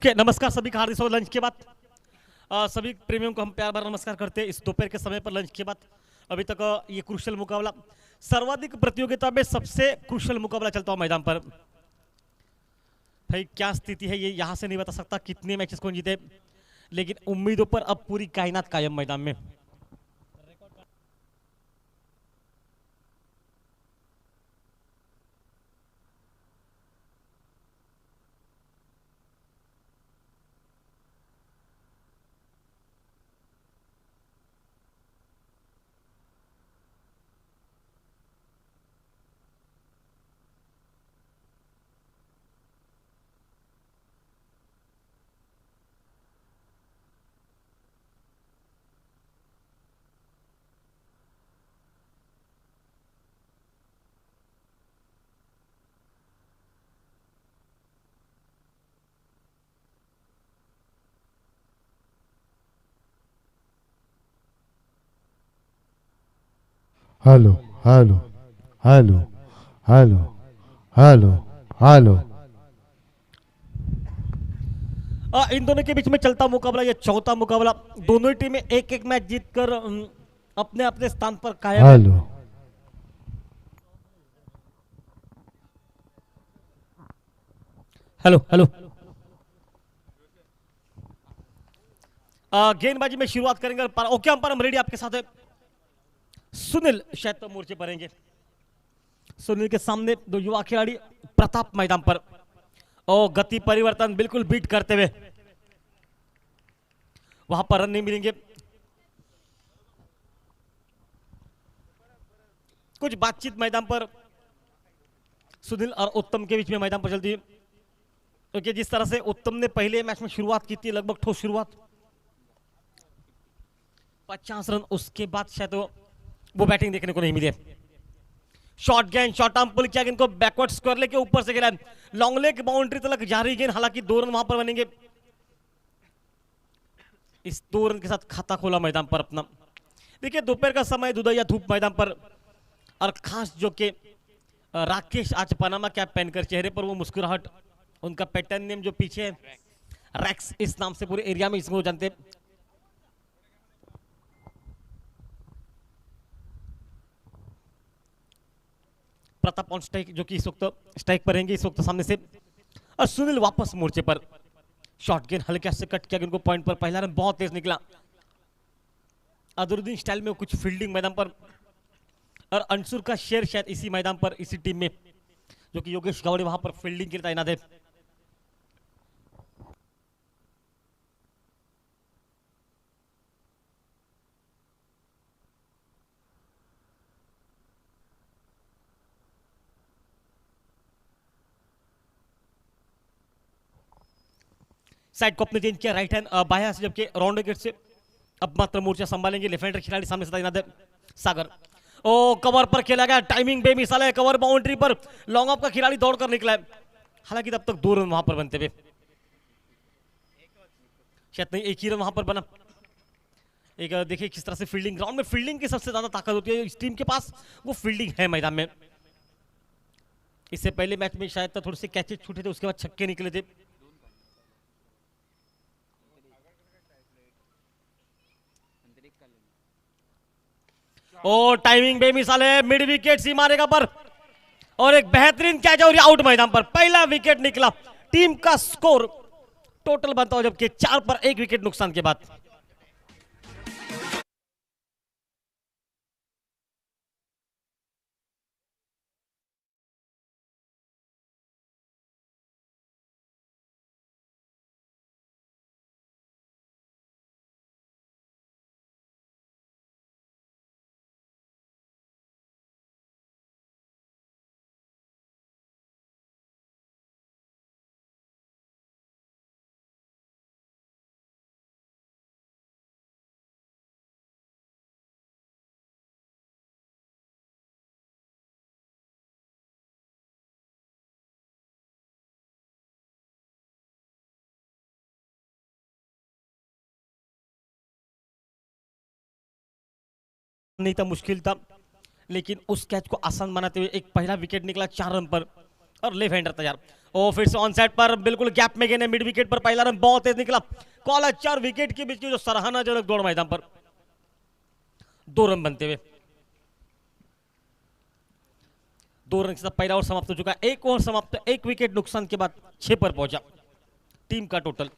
Okay नमस्कार सभी का हार्दिक स्वागत। लंच के बाद सभी प्रेमियों को हम प्यार भरा नमस्कार करते हैं इस दोपहर के समय पर लंच के बाद। अभी तक ये क्रूशल मुकाबला सर्वाधिक प्रतियोगिता में सबसे क्रूशल मुकाबला चलता हुआ मैदान पर। भाई क्या स्थिति है ये यहाँ से नहीं बता सकता कितने मैचेस कौन जीते, लेकिन उम्मीदों पर अब पूरी कायनात कायम मैदान में। Hello hello hello hello hello hello. In दोनों के बीच में चलता मुकाबला ये चौथा मुकाबला। दोनों ही टीमें एक एक मैच जीतकर अपने अपने स्थान पर कायम है। Hello hello hello. गेंदबाजी में शुरुआत करेंगे। ओके अंपायर हम रेडी आपके साथ है। सुनील शायद तो मोर्चे पर रहेंगे। सुनील के सामने दो युवा खिलाड़ी प्रताप मैदान पर और गति परिवर्तन बिल्कुल बीट करते हुए वहां पर रन नहीं मिलेंगे। कुछ बातचीत मैदान पर सुनील और उत्तम के बीच में मैदान पर चलती है, क्योंकि जिस तरह से उत्तम ने पहले मैच में शुरुआत की थी, लगभग ठोस शुरुआत, 50 रन, उसके बाद शायद वो बैटिंग देखने को नहीं मिली। शॉर्ट गेंद, शॉर्ट आर्म पुल किया, गेंद को बैकवर्ड स्क्वायर लेके ऊपर से गिरा, लॉन्ग लेग बाउंड्री तक जा रही गेंद, हालांकि 2 रन वहां पर बनेंगे। इस 2 रन के साथ खाता खोला मैदान पर अपना। देखिए दोपहर का समय, दुधैया धूप मैदान पर, और खास जो कि राकेश आज पनामा कैप पहनकर, चेहरे पर वो मुस्कुराहट, उनका पैटर्न नेम जो पीछे है रैक्स, इस नाम से पूरे एरिया में इसको जानते हैं। प्रताप ऑन स्ट्राइक, जो कि इस वक्त स्ट्राइक पर रहेंगे इस वक्त सामने से। और सुनील वापस मोर्चे पर, शॉर्ट गेंद हल्के से कट किया, उनको पॉइंट पर, पहला रन बहुत तेज निकला। अदरुद्दीन स्टाइल में कुछ फील्डिंग मैदान पर, और अंशुर का शेयर शायद इसी मैदान पर, इसी टीम में, जो कि योगेश गावड़े वहां पर फील्डिंग के लिए तैनात है। साइड को अपने चेंज किया, राइट हैंड बाया से, जबकि राउंड गेट से अब मात्र मोर्चा संभालेंगे लेफ्ट हैंडर खिलाड़ी सामने से तैनात है सागर। ओ कवर पर खेला गया, टाइमिंग बेमिसाल है, कवर बाउंड्री पर लॉन्ग ऑफ का खिलाड़ी दौड़कर निकला है, हालांकि तब तक 2 रन वहां पर बनते हुए, शायद नहीं एक ही रन वहां पर बना। एक देखिए किस तरह से फील्डिंग, ग्राउंड में फील्डिंग की सबसे ज्यादा ताकत होती है इस टीम के पास, वो फील्डिंग है मैदान में। इससे पहले मैच में शायद थोड़े से कैचेज छूटे थे, उसके बाद छक्के निकले थे। ओ टाइमिंग बेमिसाल है, मिड विकेट सी मारेगा पर, और एक बेहतरीन कैच और आउट मैदान पर, पहला विकेट निकला। टीम का स्कोर टोटल बनता हो जबकि 4 पर 1 विकेट नुकसान के बाद। नहीं था, मुश्किल था, लेकिन उस कैच को आसान बनाते हुए एक पहला विकेट निकला 4 रन पर, और लेफ्ट हैंडर तैयार। और फिर से ऑन साइड पर बिल्कुल गैप में गेंद है, मिड विकेट पर पहला रन बहुत तेज निकला। कॉल 4 विकेट के बीच की जो सराहनाजनक दौड़ मैदान पर 2 रन बनते हुए 2 रन के साथ पहला ओवर समाप्त हो चुका है। एक ओवर समाप्त, 1 विकेट नुकसान के बाद 6 पर पहुंचा टीम का टोटल।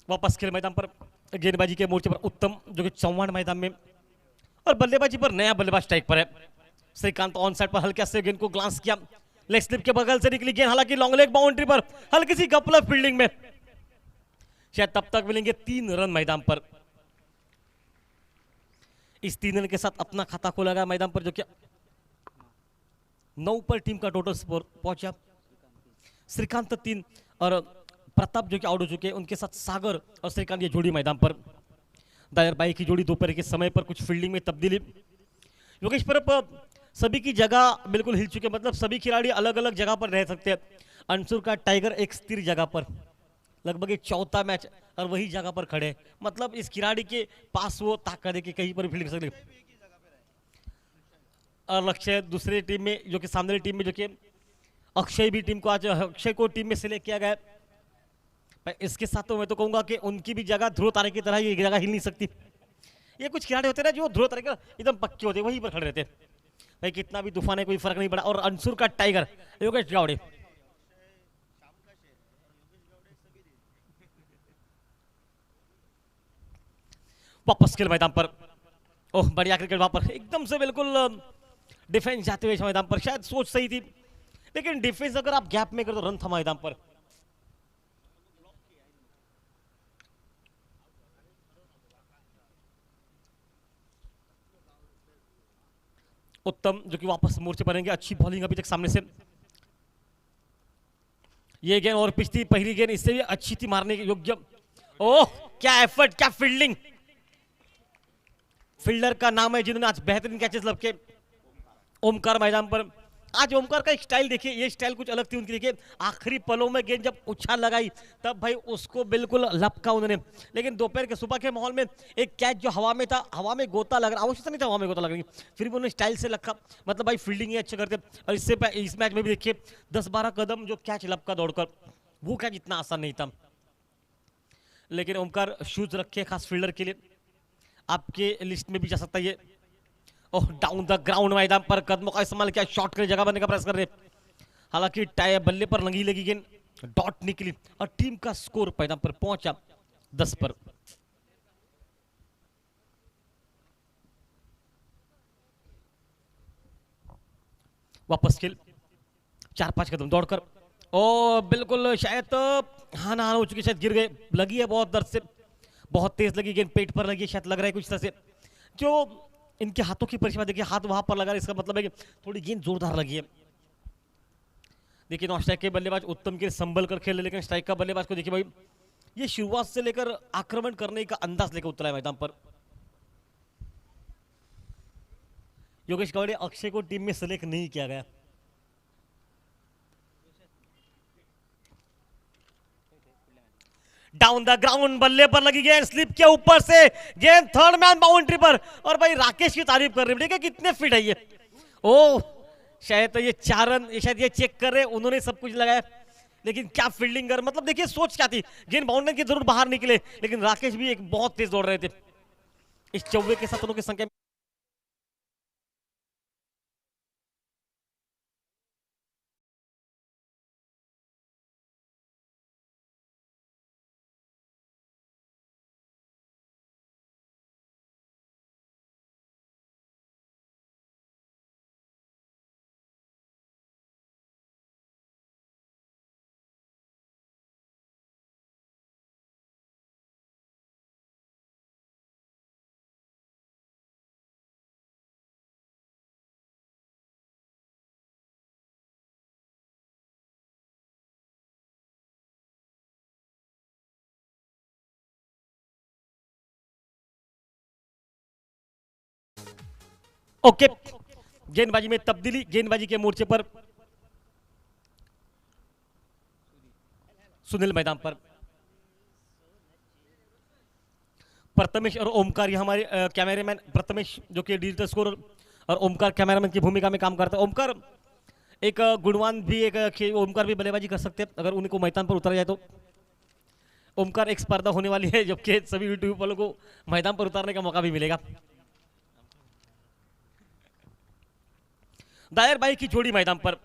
वापस खेल मैदान पर गेंदबाजी के मोर्चे पर उत्तम जो कि चौहान मैदान में, और बल्लेबाजी पर नया बल्लेबाज स्ट्राइक पर है। श्रीकांत ऑन साइड पर हल्के से गेंद को ग्लांस किया, लेग स्लिप के बगल से निकली गेंद, हालांकि लॉन्ग लेग बाउंड्री पर हल्की सी गपलर फील्डिंग में, शायद तब तक मिलेंगे 3 रन मैदान पर। इस 3 रन के साथ अपना खाता खोला मैदान पर, जो कि 9 पर टीम का टोटल स्कोर पहुंचा। श्रीकांत 3 और प्रताप जो कि आउट हो चुके हैं, उनके साथ सागर और श्रीकांत ये जोड़ी मैदान पर। दायर बाई की जोड़ी दोपहर के समय पर कुछ फील्डिंग में तब्दीली। योगेश परब सभी की जगह बिल्कुल हिल चुके, मतलब सभी खिलाड़ी अलग अलग जगह पर रह सकते हैं। अंशुर का टाइगर एक स्थिर जगह पर, लगभग एक चौथा मैच और वही जगह पर खड़े, मतलब इस खिलाड़ी के पास वो ताकत है कि कहीं पर भी फील्ड कर सकते। और लक्ष्य दूसरे टीम में जो कि सामने टीम में जो कि अक्षय भी टीम को आज अक्षय को टीम में सिलेक्ट किया गया है। इसके साथ तो मैं तो कहूंगा कि उनकी भी जगह ध्रुव तारे की तरह ये जगह हिल नहीं सकती। ये कुछ खिलाड़ी होते हैं ना जो ध्रुव तारे का एकदम पक्के होते हैं, वहीं पर खड़े रहते हैं, भाई कितना भी तूफान है कोई फर्क नहीं पड़ा। और अंशुर का टाइगर योगेश गावड़े, वापस खेल मैदान पर। ओह बढ़िया क्रिकेट वहां पर, एकदम से बिल्कुल डिफेंस जाते हुए मैदान पर, शायद सोच सही थी, लेकिन डिफेंस अगर आप गैप में कर तो रन था मैदान पर। उत्तम जो कि वापस मोर्चे पर रहेंगे, अच्छी बॉलिंग अभी तक सामने से। ये गेंद और पिछली पहली गेंद इससे भी अच्छी थी मारने के योग्य। ओह क्या एफर्ट, क्या फील्डिंग। फील्डर का नाम है जिन्होंने आज बेहतरीन कैचेस लपके, ओमकार मैदान पर। आज ओमकार का एक स्टाइल देखिए, ये स्टाइल कुछ अलग थी उनकी। देखिए आखिरी पलों में गेंद जब उछाल लगाई तब भाई उसको बिल्कुल लपका उन्होंने, लेकिन दोपहर के सुबह के माहौल में एक कैच जो हवा में था, हवा में गोता लग रहा, आवश्यकता नहीं था हवा में गोता लगनी, फिर भी उन्होंने स्टाइल से रखा, मतलब भाई फील्डिंग ही अच्छा करते। और इससे इस मैच में भी देखिए 10-12 कदम जो कैच लपका दौड़कर, वो कैच इतना आसान नहीं था, लेकिन ओमकार शूज रखे खास फील्डर के लिए, आपके लिस्ट में भी जा सकता है ये। ओह डाउन द ग्राउंड मैदान पर कदमों का इस्तेमाल किया, शॉट के जगह बनने का प्रयास कर रहे, हालांकि टाई बल्ले पर लगी लगी गेंद डॉट निकली और टीम का स्कोर मैदान पर पहुंचा 10 पर। वापस खेल 4-5 कदम दौड़कर, ओ बिल्कुल शायद हाँ ना हो चुकी, शायद गिर गए, लगी है बहुत दर्द से, बहुत तेज लगी गेंद, पेट पर लगी, शायद लग रहा है कुछ तरह से। जो इनके हाथों की परिसीमा देखिए, हाथ वहां पर लगा, इसका मतलब है कि थोड़ी गेंद जोरदार लगी है। देखिए नॉन स्ट्राइक के बल्लेबाज उत्तम के संभल कर खेले, लेकिन स्ट्राइक का बल्लेबाज को देखिए भाई ये शुरुआत से लेकर आक्रमण करने का अंदाज लेकर उतरा है मैदान पर। योगेश गावड़े अक्षय को टीम में सिलेक्ट नहीं किया गया। डाउन द ग्राउंड बल्ले पर लगी गेंद, स्लिप के ऊपर से गेंद थर्ड मैन बाउंड्री पर, और भाई राकेश की तारीफ कर रहे हैं, देखिए कितने फिट है ये। ओह शायद तो ये 4 रन शायद ये चेक कर रहे, उन्होंने सब कुछ लगाया, लेकिन क्या फील्डिंग कर, मतलब देखिए सोच क्या थी, गेंद बाउंड्री की जरूर बाहर निकले, लेकिन राकेश भी एक बहुत तेज दौड़ रहे थे। इस चौवे के साथ उनकी संख्या ओके। गेंदबाजी में तब्दीली, गेंदबाजी के मोर्चे पर सुनील मैदान पर, प्रथमेश और ओमकार, ये हमारे कैमरामैन प्रथमेश जो कि डिजिटल स्कोर और ओमकार कैमरामैन की भूमिका में काम करता है। ओमकार एक गुणवान भी, एक ओमकार भी बल्लेबाजी कर सकते हैं अगर उनको मैदान पर उतारा जाए तो। ओमकार एक स्पर्धा होने वाली है जबकि सभी यूट्यूब वालों को मैदान पर उतारने का मौका भी मिलेगा। दायर भाई की जोड़ी मैदान पर,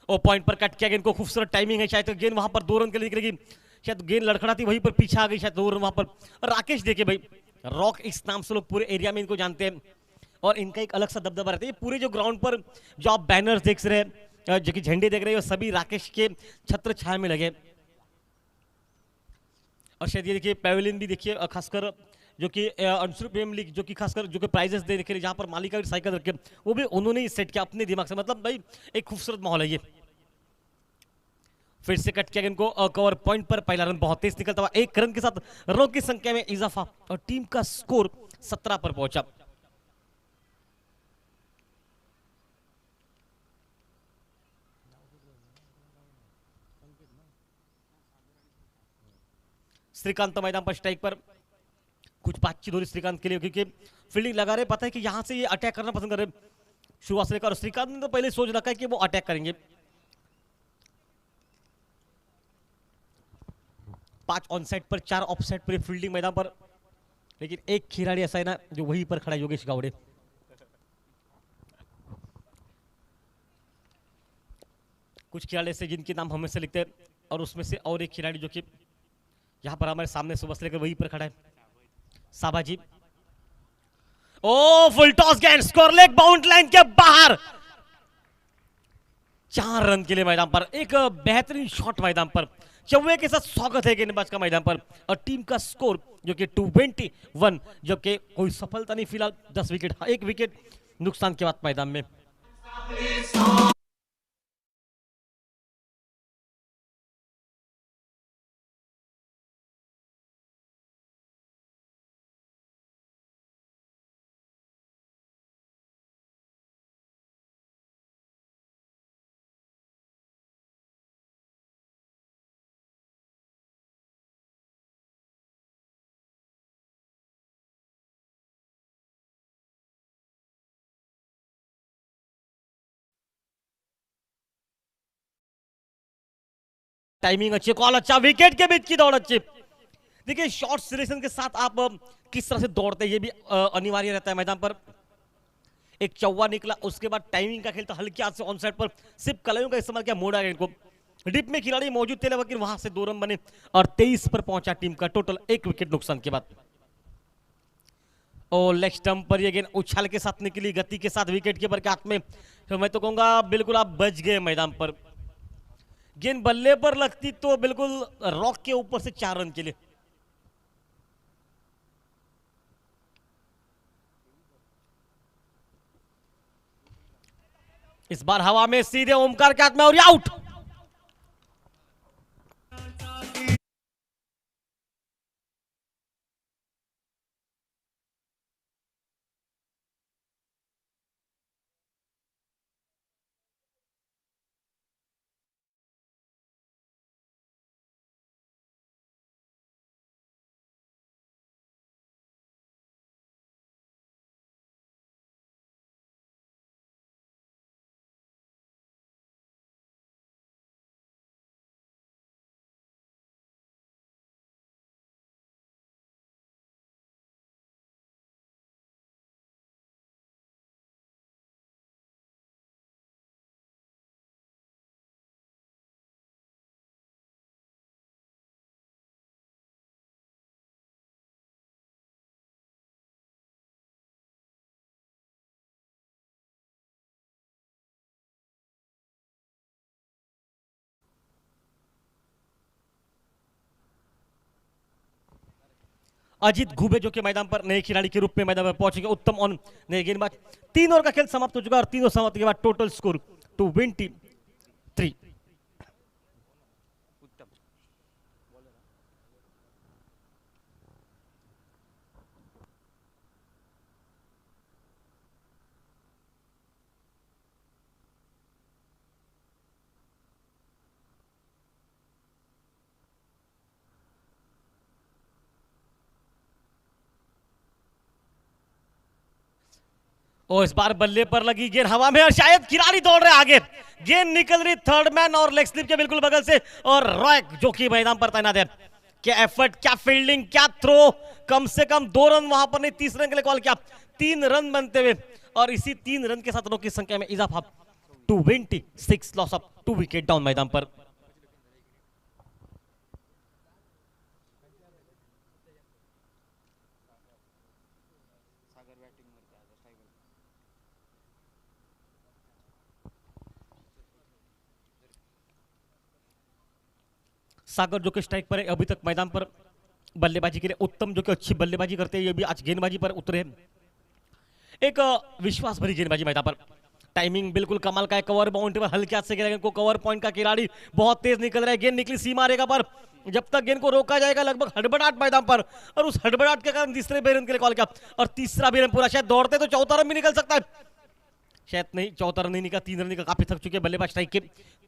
और पॉइंट पर कट किया, गेंद को खूबसूरत टाइमिंग है, शायद तो गेंद वहां पर 2 रन के लिए निकलेगी, शायद गेंद लड़खड़ाती वहीं पर पीछे आ गई, शायद 2 रन वहां पर। राकेश देखिए भाई, रॉक इस नाम से लोग पूरे एरिया में इनको जानते हैं और इनका एक अलग सा दबदबा रहता है। ये पूरे जो ग्राउंड पर जो आप बैनर्स देख रहे हैं, जो कि झंडे देख रहे हैं, सभी राकेश के छत्र छाया में लगे। और शायद ये देखिए पैवेलियन भी देखिए, खासकर जो कि अंशुल प्रीमियर लीग जो कि खासकर जो कि प्राइजेस दे रखे, जहां पर मालिका साइकिल रखे, वो भी उन्होंने ही सेट किया अपने दिमाग से। मतलब भाई एक खूबसूरत माहौल है ये। फिर से कट किया इनको, कवर पॉइंट पर पहला रन बहुत तेज निकलता हुआ, 1 रन के साथ रनों की संख्या में इजाफा और टीम का स्कोर 17 पर पहुंचा। श्रीकांत मैदान पर स्ट्राइक पर, कुछ बातचीत हो रही श्रीकांत के लिए, क्योंकि फील्डिंग लगा रहे, पता है कि यहां से ये अटैक करना पसंद कर रहे शुरुआत से लेकर, और श्रीकांत ने तो पहले सोच रखा है कि वो अटैक करेंगे। 5 on side per, 4 of side per fielding मैदान पर, लेकिन एक खिलाड़ी ऐसा है ना जो वहीं पर खड़ा है, योगेश गावड़े। कुछ खिलाड़ी ऐसे जिनके नाम हमें से लिखते हैं, और उसमें से और एक खिलाड़ी जो कि यहां पर हमारे सामने सुबह से लेकर वहीं पर खड़ा है, साबाजी। ओ फुल टॉस गेंद, स्कोर लेग बाउंड लाइन के बाहर, 4 रन के लिए मैदान पर, एक बेहतरीन शॉट मैदान पर, चौवे के साथ स्वागत है गेंदबाज का मैदान पर, और टीम का स्कोर जो कि 221, जो कि कोई सफलता नहीं फिलहाल, 10 विकेट, 1 विकेट नुकसान के बाद मैदान में। टाइमिंग अच्छी, कॉल अच्छा, विकेट के बीच की दौड़ अच्छी। देखिए शॉर्ट सिलेक्शन के साथ आप किस तरह से दौड़ते हैं ये भी अनिवार्य रहता है मैदान पर। एक चौवा निकला, उसके बाद टाइमिंग का खेल था, हल्के हाथ से ऑन साइड पर सिर्फ कलाइयों का इस्तेमाल किया, मोड़ा गया इनको, डिप में खिलाड़ी मौजूद थे लेकिन वहां से 2 रन बने और 23 पर पहुंचा टीम का टोटल, 1 विकेट नुकसान के बाद। और लेग स्टंप पर ये गेंद उछाल के साथ निकली, गति के साथ विकेट कीपर के हाथ में, तो मैं तो कहूंगा बिल्कुल आप बच गए मैदान पर। गेंद बल्ले पर लगती तो बिल्कुल रॉक के ऊपर से 4 रन के लिए। इस बार हवा में सीधे ओमकार के हाथ में और आउट। अजीत घुबे जो कि मैदान पर नए खिलाड़ी के रूप में मैदान पर पहुंचेंगे। उत्तम ऑन नए गेंदबाज। 3 ओवर का खेल समाप्त हो चुका है और 3 ओवर समाप्ति के बाद टोटल स्कोर 223। और इस बार बल्ले पर लगी गेंद हवा में और शायद खिलाड़ी दौड़ रहे आगे। गेंद निकल रही थर्ड मैन और लेग स्लिप के बिल्कुल बगल से और रॉय जो कि मैदान पर तैनात है। क्या एफर्ट, क्या फील्डिंग, क्या थ्रो। कम से कम 2 रन वहां पर नहीं, 30 रन के लिए कॉल किया। 3 रन बनते हुए और इसी 3 रन के साथ रनों की संख्या में इजाफा। 226 लॉस ऑफ 2 विकेट डाउन मैदान पर। सागर जो कि स्ट्राइक पर है, अभी तक मैदान पर बल्लेबाजी के लिए उत्तम जो कि अच्छी बल्लेबाजी करते हैं, ये भी आज गेंदबाजी पर उतरे। एक विश्वास भरी गेंदबाजी मैदान पर। टाइमिंग बिल्कुल कमाल का है। कवर बाउंड्री पर हल्के हाथ से खेला को कवर पॉइंट का खिलाड़ी बहुत तेज निकल रहा है। गेंद निकली सीमा रेखा पर, जब तक गेंद को रोका जाएगा लगभग हड़बड़ाहट मैदान पर और उस हड़बड़ाहट के कारण तीसरे बेरन के लिए कॉल किया और तीसरा बेरन पूरा। शायद दौड़ते तो चौथा रन भी निकल सकता है, शायद नहीं, चौथा रन नहीं निकला, 3 रन निकला। काफी थक चुके बल्लेबाज स्ट्राइक के।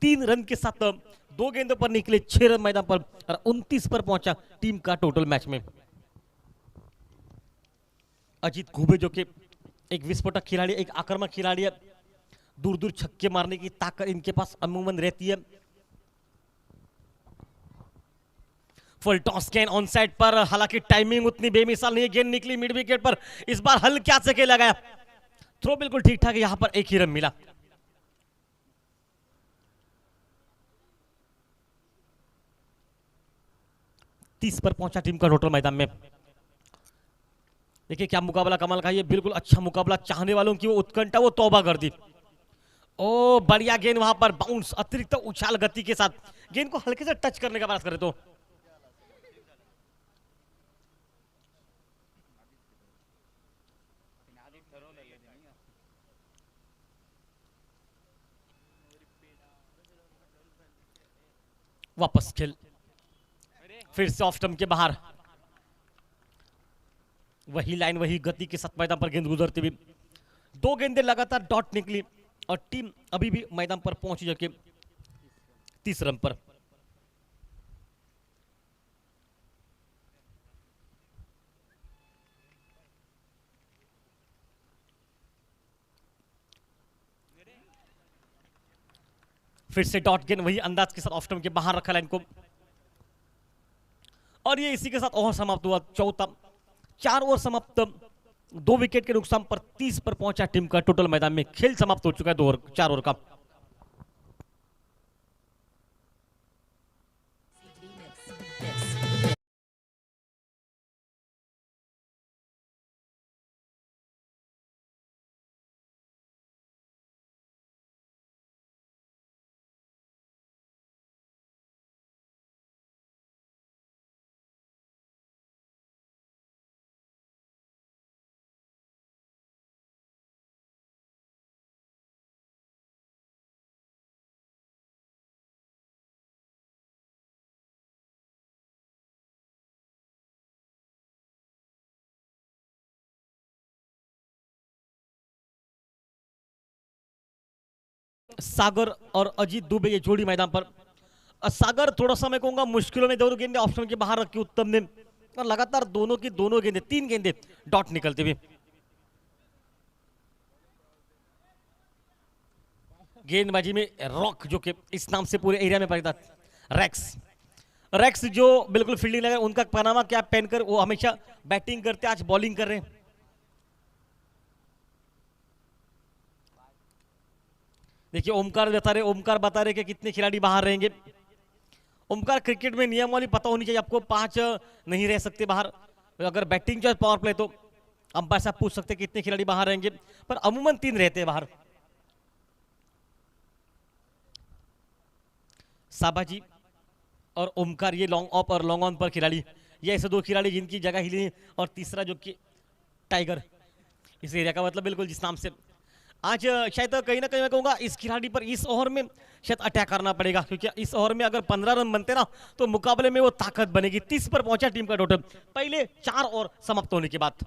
3 रन के साथ 2 गेंदों पर निकले 6 रन मैदान पर और 29 पर पहुंचा टीम का टोटल मैच में। अजीत घुबे जो कि एक विस्फोटक खिलाड़ी, एक आक्रामक खिलाड़ी है। दूर दूर छक्के मारने की ताकत इनके पास अमूमन रहती है। फुल टॉस गेंद ऑन साइड पर, हालांकि टाइमिंग उतनी बेमिसाल नहीं है। गेंद निकली मिड विकेट पर, इस बार हल्के हाथ से खेला गया। थ्रो बिल्कुल ठीक ठाक है, यहां पर एक ही रन मिला। तीस पर पहुंचा टीम का टोटल मैदान में। देखिए क्या मुकाबला कमाल का, ये बिल्कुल अच्छा मुकाबला। चाहने वालों की वो उत्कंठा वो तौबा कर दी। ओ बढ़िया गेंद वहां पर बाउंस, अतिरिक्त उछाल गति के साथ गेंद को हल्के से टच करने का प्रयास करे तो वापस खेल। फिर से ऑफ स्टंप के बाहर, वही लाइन वही गति के साथ मैदान पर गेंद गुजरती हुई। 2 गेंदें लगातार डॉट निकली और टीम अभी भी मैदान पर पहुंची जो कि 30 रन पर। फिर से डॉट गेंद वही अंदाज के साथ ऑफ स्टंप के बाहर रखा लाइन को और ये इसी के साथ ओवर समाप्त हुआ। चौथा 4 ओवर समाप्त, 2 विकेट के नुकसान पर 30 पर पहुंचा टीम का टोटल मैदान में। खेल समाप्त हो चुका है 4 ओवर का। सागर और अजीत दुबे ये जोड़ी मैदान पर। सागर थोड़ा सा मैं कहूंगा मुश्किलों में, दोनों गेंदे ऑप्शन के बाहर रखी उत्तम ने और लगातार दोनों की दोनों गेंदे 3 गेंदे डॉट निकलते हुए। गेंदबाजी में रॉक जो कि इस नाम से पूरे एरिया में परिचित, रैक्स जो बिल्कुल फील्डिंग लगा, उनका पनामा कैप पहनकर वो हमेशा बैटिंग करते, आज बॉलिंग कर रहे हैं। देखिए ओमकार बता रहे कि कितने खिलाड़ी बाहर रहेंगे। ओमकार क्रिकेट में नियमावली पता होनी चाहिए आपको, 5 नहीं रह सकते बाहर। अगर बैटिंग जो पावर प्ले तो अंपायर साहब पूछ सकते कितने खिलाड़ी बाहर रहेंगे, पर अमूमन 3 रहते हैं बाहर। साबाजी और ओमकार ये लॉन्ग ऑफ और लॉन्ग ऑन पर खिलाड़ी, ये ऐसे दो खिलाड़ी जिनकी जगह हिली, और तीसरा जो कि टाइगर, इस एरिया का मतलब बिल्कुल जिस नाम से आज शायद कहीं ना कहीं मैं कहूँगा इस खिलाड़ी पर इस ओवर में शायद अटैक करना पड़ेगा, क्योंकि इस ओवर में अगर 15 रन बनते ना तो मुकाबले में वो ताकत बनेगी। 30 पर पहुंचा टीम का टोटल पहले 4 ओवर समाप्त होने के बाद।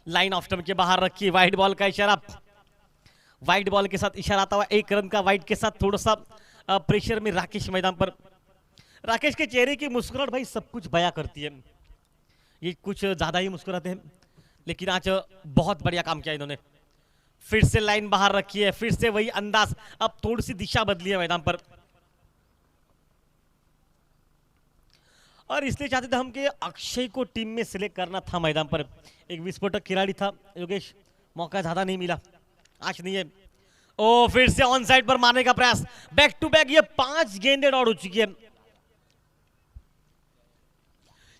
लाइन ऑफ स्टंप के बाहर रखी, वाइड बॉल का इशारा, वाइड बॉल के साथ इशारा आता हुआ 1 रन का वाइड के साथ थोड़ा सा प्रेशर में राकेश मैदान पर। राकेश के चेहरे की मुस्कुराहट भाई सब कुछ बयां करती है, ये कुछ ज्यादा ही मुस्कुराते हैं, लेकिन आज बहुत बढ़िया काम किया इन्होंने। फिर से लाइन बाहर रखी है, फिर से वही अंदाज, अब थोड़ी सी दिशा बदली है मैदान पर, और इसलिए चाहते थे हम कि अक्षय को टीम में सिलेक्ट करना था मैदान पर। एक विस्फोटक खिलाड़ी था योगेश, मौका ज्यादा नहीं मिला, आज नहीं है। ओ फिर से ऑन साइड पर मारने का प्रयास, बैक टू बैक ये 5 गेंदें डॉट हो चुकी है,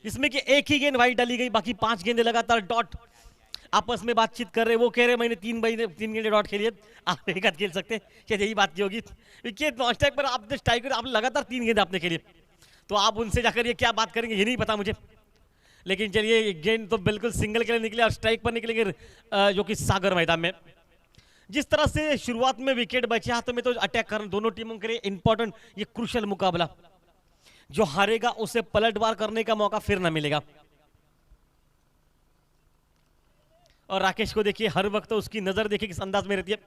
इसमें कि एक ही गेंद वाइड डाली गई, बाकी 5 गेंदें लगातार डॉट। आपस में बातचीत कर रहे, वो कह रहे मैंने 3 गेंदे डॉट खेली है, आप एक आध खेल सकते, शायद यही बात की होगी। नॉन स्ट्राइक पर आपने स्ट्राइक आप लगातार 3 गेंद आपने खेली, तो आप उनसे जाकर ये क्या बात करेंगे ये नहीं पता मुझे, लेकिन चलिए गेंद तो बिल्कुल सिंगल के लिए निकले और स्ट्राइक पर निकलेंगे जो कि सागर मैदान में। जिस तरह से शुरुआत में विकेट बचे हाथों में, तो अटैक करना दोनों टीमों के लिए इंपॉर्टेंट, ये क्रूशियल मुकाबला, जो हारेगा उसे पलटवार करने का मौका फिर ना मिलेगा। और राकेश को देखिए हर वक्त तो उसकी नजर देखिए किस अंदाज में रहती है,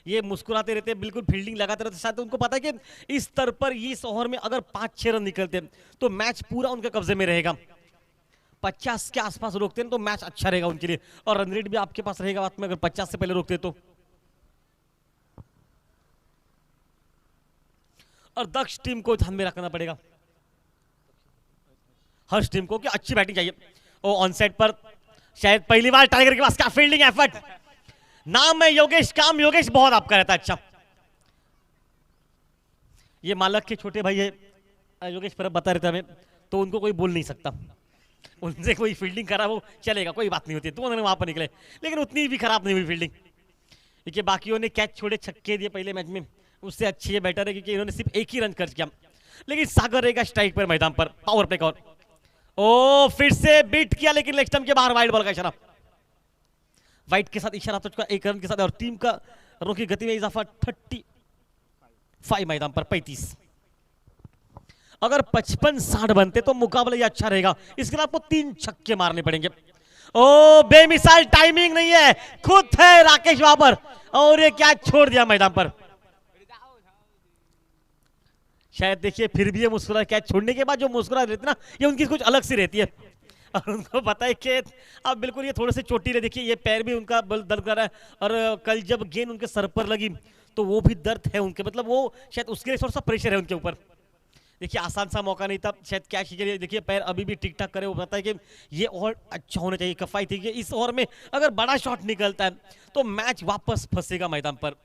ये मुस्कुराते रहते हैं, बिल्कुल फील्डिंग लगाते रहते, शायद उनको पता है कि इस स्तर पर इस ओवर में अगर 5-6 रन निकलते हैं तो मैच पूरा उनके कब्जे में रहेगा। 50 के आसपास रोकते हैं तो मैच अच्छा रहेगा उनके लिए, और रन रेट भी आपके पास रहेगा बात में, अगर 50 से पहले रोकते तो। और दक्ष टीम को ध्यान में रखना पड़ेगा, हर्ष टीम को, कि अच्छी बैटिंग चाहिए। ओ ऑन साइड पर शायद पहली बार टाइगर के पास क्या फील्डिंग एफर्ट, नाम है योगेश, काम योगेश बहुत आपका रहता है अच्छा। ये मालक के छोटे भाई है योगेश पर बता रहता हमें, तो उनको कोई बोल नहीं सकता, उनसे कोई फील्डिंग करा वो चलेगा, कोई बात नहीं होती, तो उन्होंने वहां पर निकले, लेकिन उतनी भी खराब नहीं हुई फील्डिंग, क्योंकि बाकियों ने कैच छोड़े, छक्के दिए पहले मैच में, उससे अच्छी है बेटर है, क्योंकि इन्होंने सिर्फ एक ही रन खर्च किया। लेकिन सागर रहेगा स्ट्राइक पर मैदान पर, पावर प्ले कॉल। ओ फिर से बीट किया, लेकिन लेग स्टंप के बाहर वाइड बॉल का इशारा, वाइड के साथ इशारा तो 1 रन के साथ, और टीम का रनों की गति में इजाफा 35 मैदान पर 35। अगर 55-60 बनते तो मुकाबला ये अच्छा रहेगा, इसके लिए आपको 3 छक्के मारने पड़ेंगे। ओ बेमिसाल टाइमिंग नहीं है, खुद है राकेश वहां पर, और ये क्या छोड़ दिया मैदान पर। शायद देखिए फिर भी ये मुस्कुरा, कैच छोड़ने के बाद जो मुस्कुरा रहती ना, ये उनकी कुछ अलग सी रहती है, और उनको पता है कि अब बिल्कुल ये थोड़े से चोटी रहे, देखिए ये पैर भी उनका बल दर्द कर रहा है, और कल जब गेंद उनके सर पर लगी तो वो भी दर्द है उनके, मतलब वो शायद उसके लिए थोड़ा सा प्रेशर है उनके ऊपर। देखिए आसान सा मौका नहीं था शायद कैच के लिए, देखिए पैर अभी भी ठीक ठाक करे, वो पता है कि ये और अच्छा होना चाहिए, कफाई थी कि इस ओवर में अगर बड़ा शॉट निकलता है तो मैच वापस फंसेगा मैदान पर।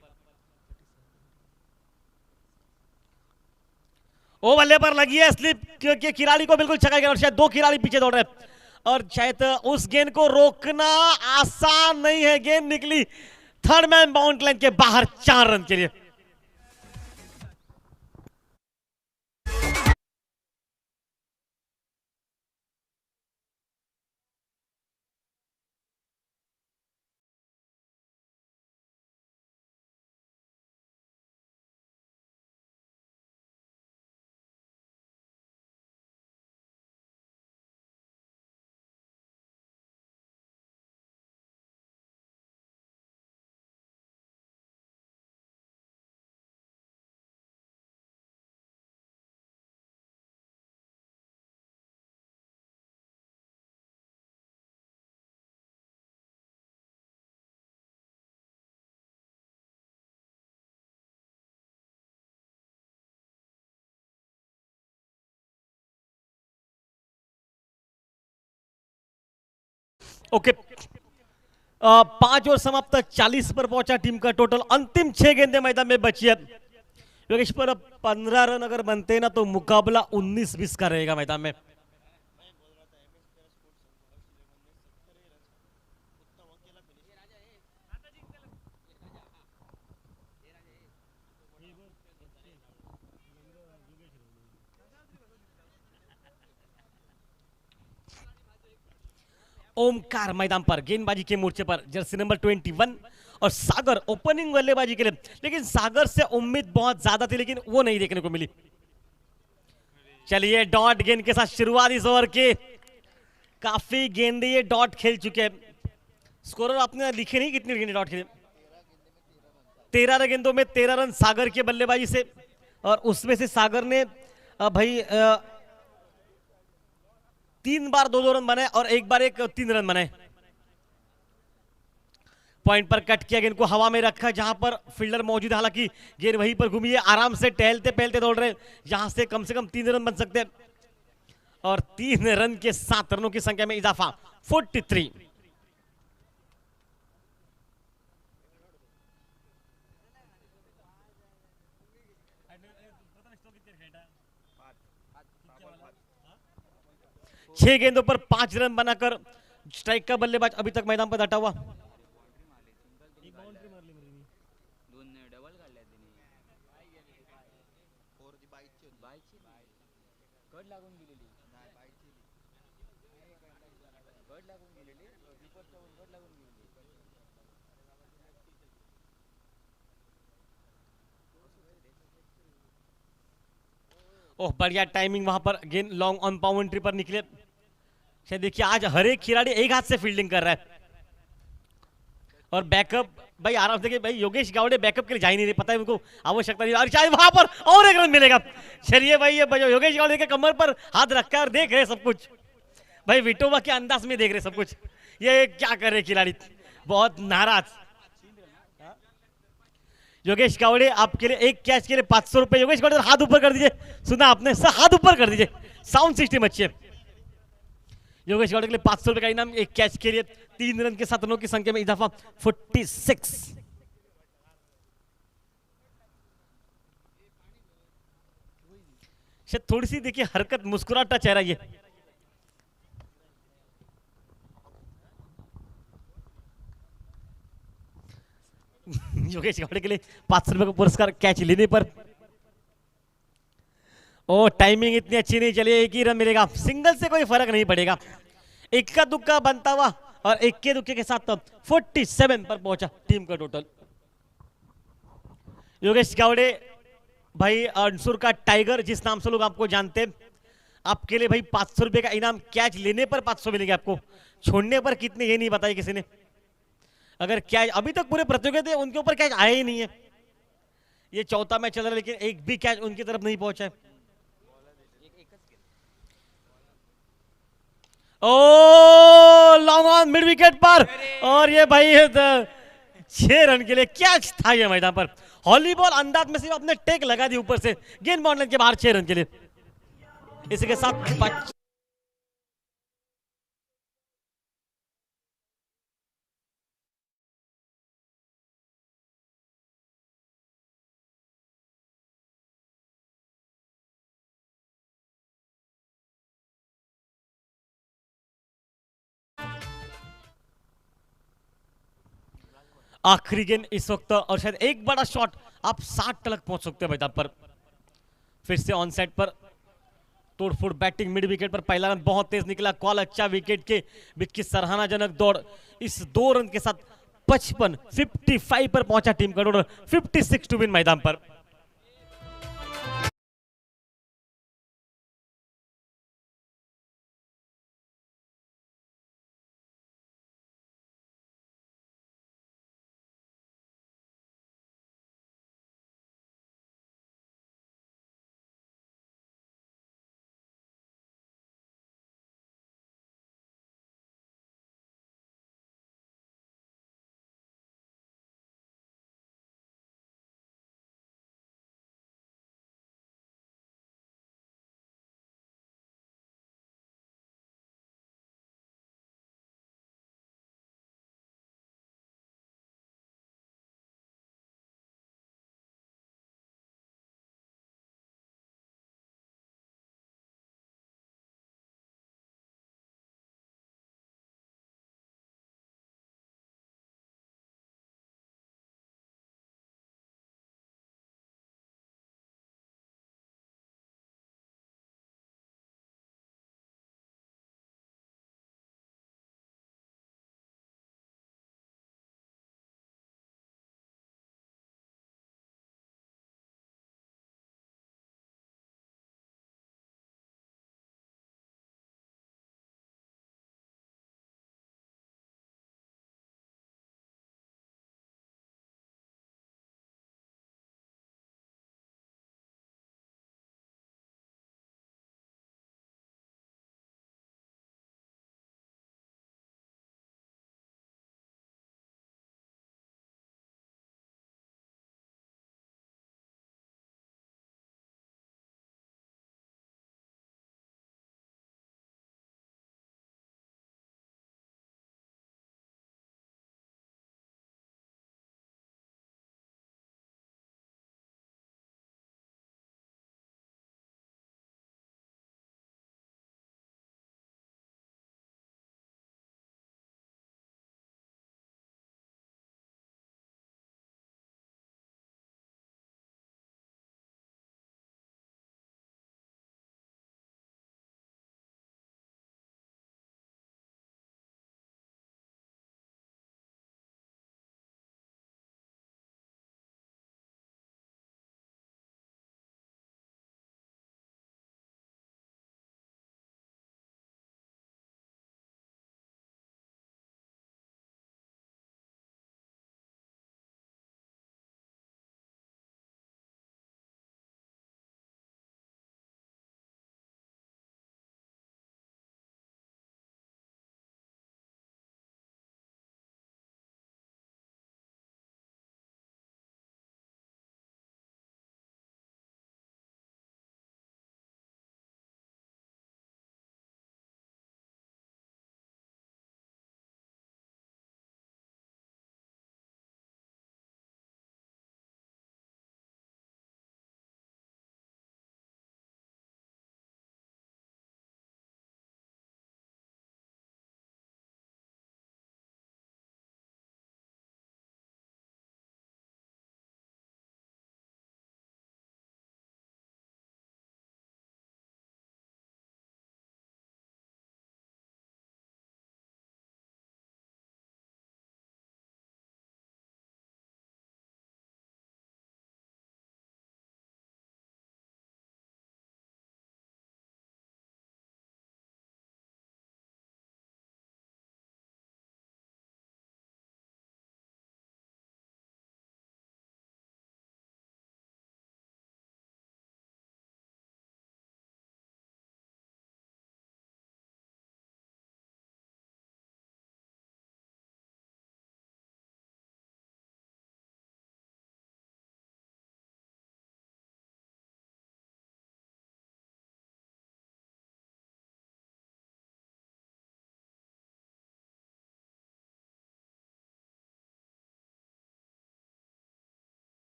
ओ बल्ले पर लगी है स्लिप के खिलाड़ी को बिल्कुल छका गया, और शायद 2 खिलाड़ी पीछे दौड़ रहे हैं, और शायद उस गेंद को रोकना आसान नहीं है, गेंद निकली थर्ड मैन बाउंड लाइन के बाहर 4 रन के लिए। ओके 5 और समाप्त तक 40 पर पहुंचा टीम का टोटल, अंतिम 6 गेंदें मैदान में बची है योगेश पर। 15 रन अगर बनते हैं ना तो मुकाबला 19-20 का रहेगा मैदान में। ओमकार मैदान पर गेंदबाजी के मोर्चे पर जर्सी नंबर 21 और सागर ओपनिंग बल्लेबाजी के लिए, लेकिन सागर से उम्मीद बहुत ज्यादा थी लेकिन वो नहीं देखने को मिली। चलिए डॉट गेंद के साथ शुरुआत इस ओवर के, काफी गेंदे ये डॉट खेल चुके हैं। स्कोरर आपने लिखे नहीं कितनी गेंदे डॉट खेले, 13 गेंदों में 13 रन सागर के बल्लेबाजी से, और उसमें से सागर ने भाई 3 बार 2-2 रन बनाए और एक बार 3 रन बनाए। पॉइंट पर कट किया, गेंद को हवा में रखा जहां पर फील्डर मौजूद है, हालांकि गेंद वहीं पर घूमी है, आराम से टहलते पहलते दौड़ रहे, जहां से कम 3 रन बन सकते हैं, और 3 रन के 7 रनों की संख्या में इजाफा 43। छह गेंदों पर 5 रन बनाकर स्ट्राइक का बल्लेबाज अभी तक मैदान पर डटा हुआ। ओह बढ़िया टाइमिंग, वहां पर गेंद लॉन्ग ऑन बाउंड्री पर निकले। शायद देखिए आज हर एक खिलाड़ी एक हाथ से फील्डिंग कर रहा है, और बैकअप भाई आराम से, भाई योगेश गावड़े बैकअप के लिए जा ही नहीं रहे, पता है उनको आवश्यकता नहीं, और शायद वहां पर और एक रन मिलेगा। चलिए भाई ये योगेश गावड़े के कमर पर हाथ रखा और देख रहे सब कुछ, भाई विटोबा के अंदाज में देख रहे सब कुछ, ये क्या कर रहे खिलाड़ी, बहुत नाराज। योगेश गावड़े आपके लिए एक कैच के लिए 500 रुपए। योगेश गावड़े हाथ ऊपर कर दीजिए, सुना आपने सर, हाथ ऊपर कर दीजिए, साउंड सिस्टम अच्छी है। योगेश गावड़े के लिए 500 रुपए का इनाम, एक कैच के लिए 3 रन के 7 रनों की संख्या में इजाफा 46। शायद थोड़ी सी देखिए हरकत, मुस्कुराता चेहरा ये, योगेश गावड़े के लिए 500 रुपए का पुरस्कार कैच लेने पर। ओ टाइमिंग इतनी अच्छी नहीं चली, एक ही रन मिलेगा, सिंगल से कोई फर्क नहीं पड़ेगा, इक्का दुक्का बनता हुआ और इक्के दुक्के के साथ 47 पर पहुंचा टीम का टोटल। योगेश गावड़े भाई अंसुर का टाइगर जिस नाम से लोग आपको जानते हैं, आपके लिए भाई 500 रुपए का इनाम, कैच लेने पर 500 मिलेंगे आपको, छोड़ने पर कितने ये नहीं बताया किसी ने। अगर कैच अभी तक पूरे प्रतियोगिता उनके ऊपर कैच आया ही नहीं है, ये चौथा मैच चल रहा है लेकिन एक भी कैच उनकी तरफ नहीं पहुंचा है। ओ लॉन्ग ऑन मिड विकेट पर, और ये भाई 6 रन के लिए कैच था ये मैदान पर, हॉलीबॉल अंदाज में सिर्फ अपने टेक लगा दी ऊपर से, गेंद बाउंड्री के बाहर 6 रन के लिए। इसी के साथ आखिरी गेंद इस वक्त, और शायद एक बड़ा शॉट, आप 60 तक पहुंच सकते हो मैदान पर। फिर से ऑन सेट पर तोड़फोड़ बैटिंग, मिड विकेट पर पहला रन बहुत तेज निकला, कॉल अच्छा, विकेट के बीच की सराहनाजनक दौड़, इस 2 रन के साथ 55 पर पहुंचा टीम का टोटल 56 टू विन मैदान पर।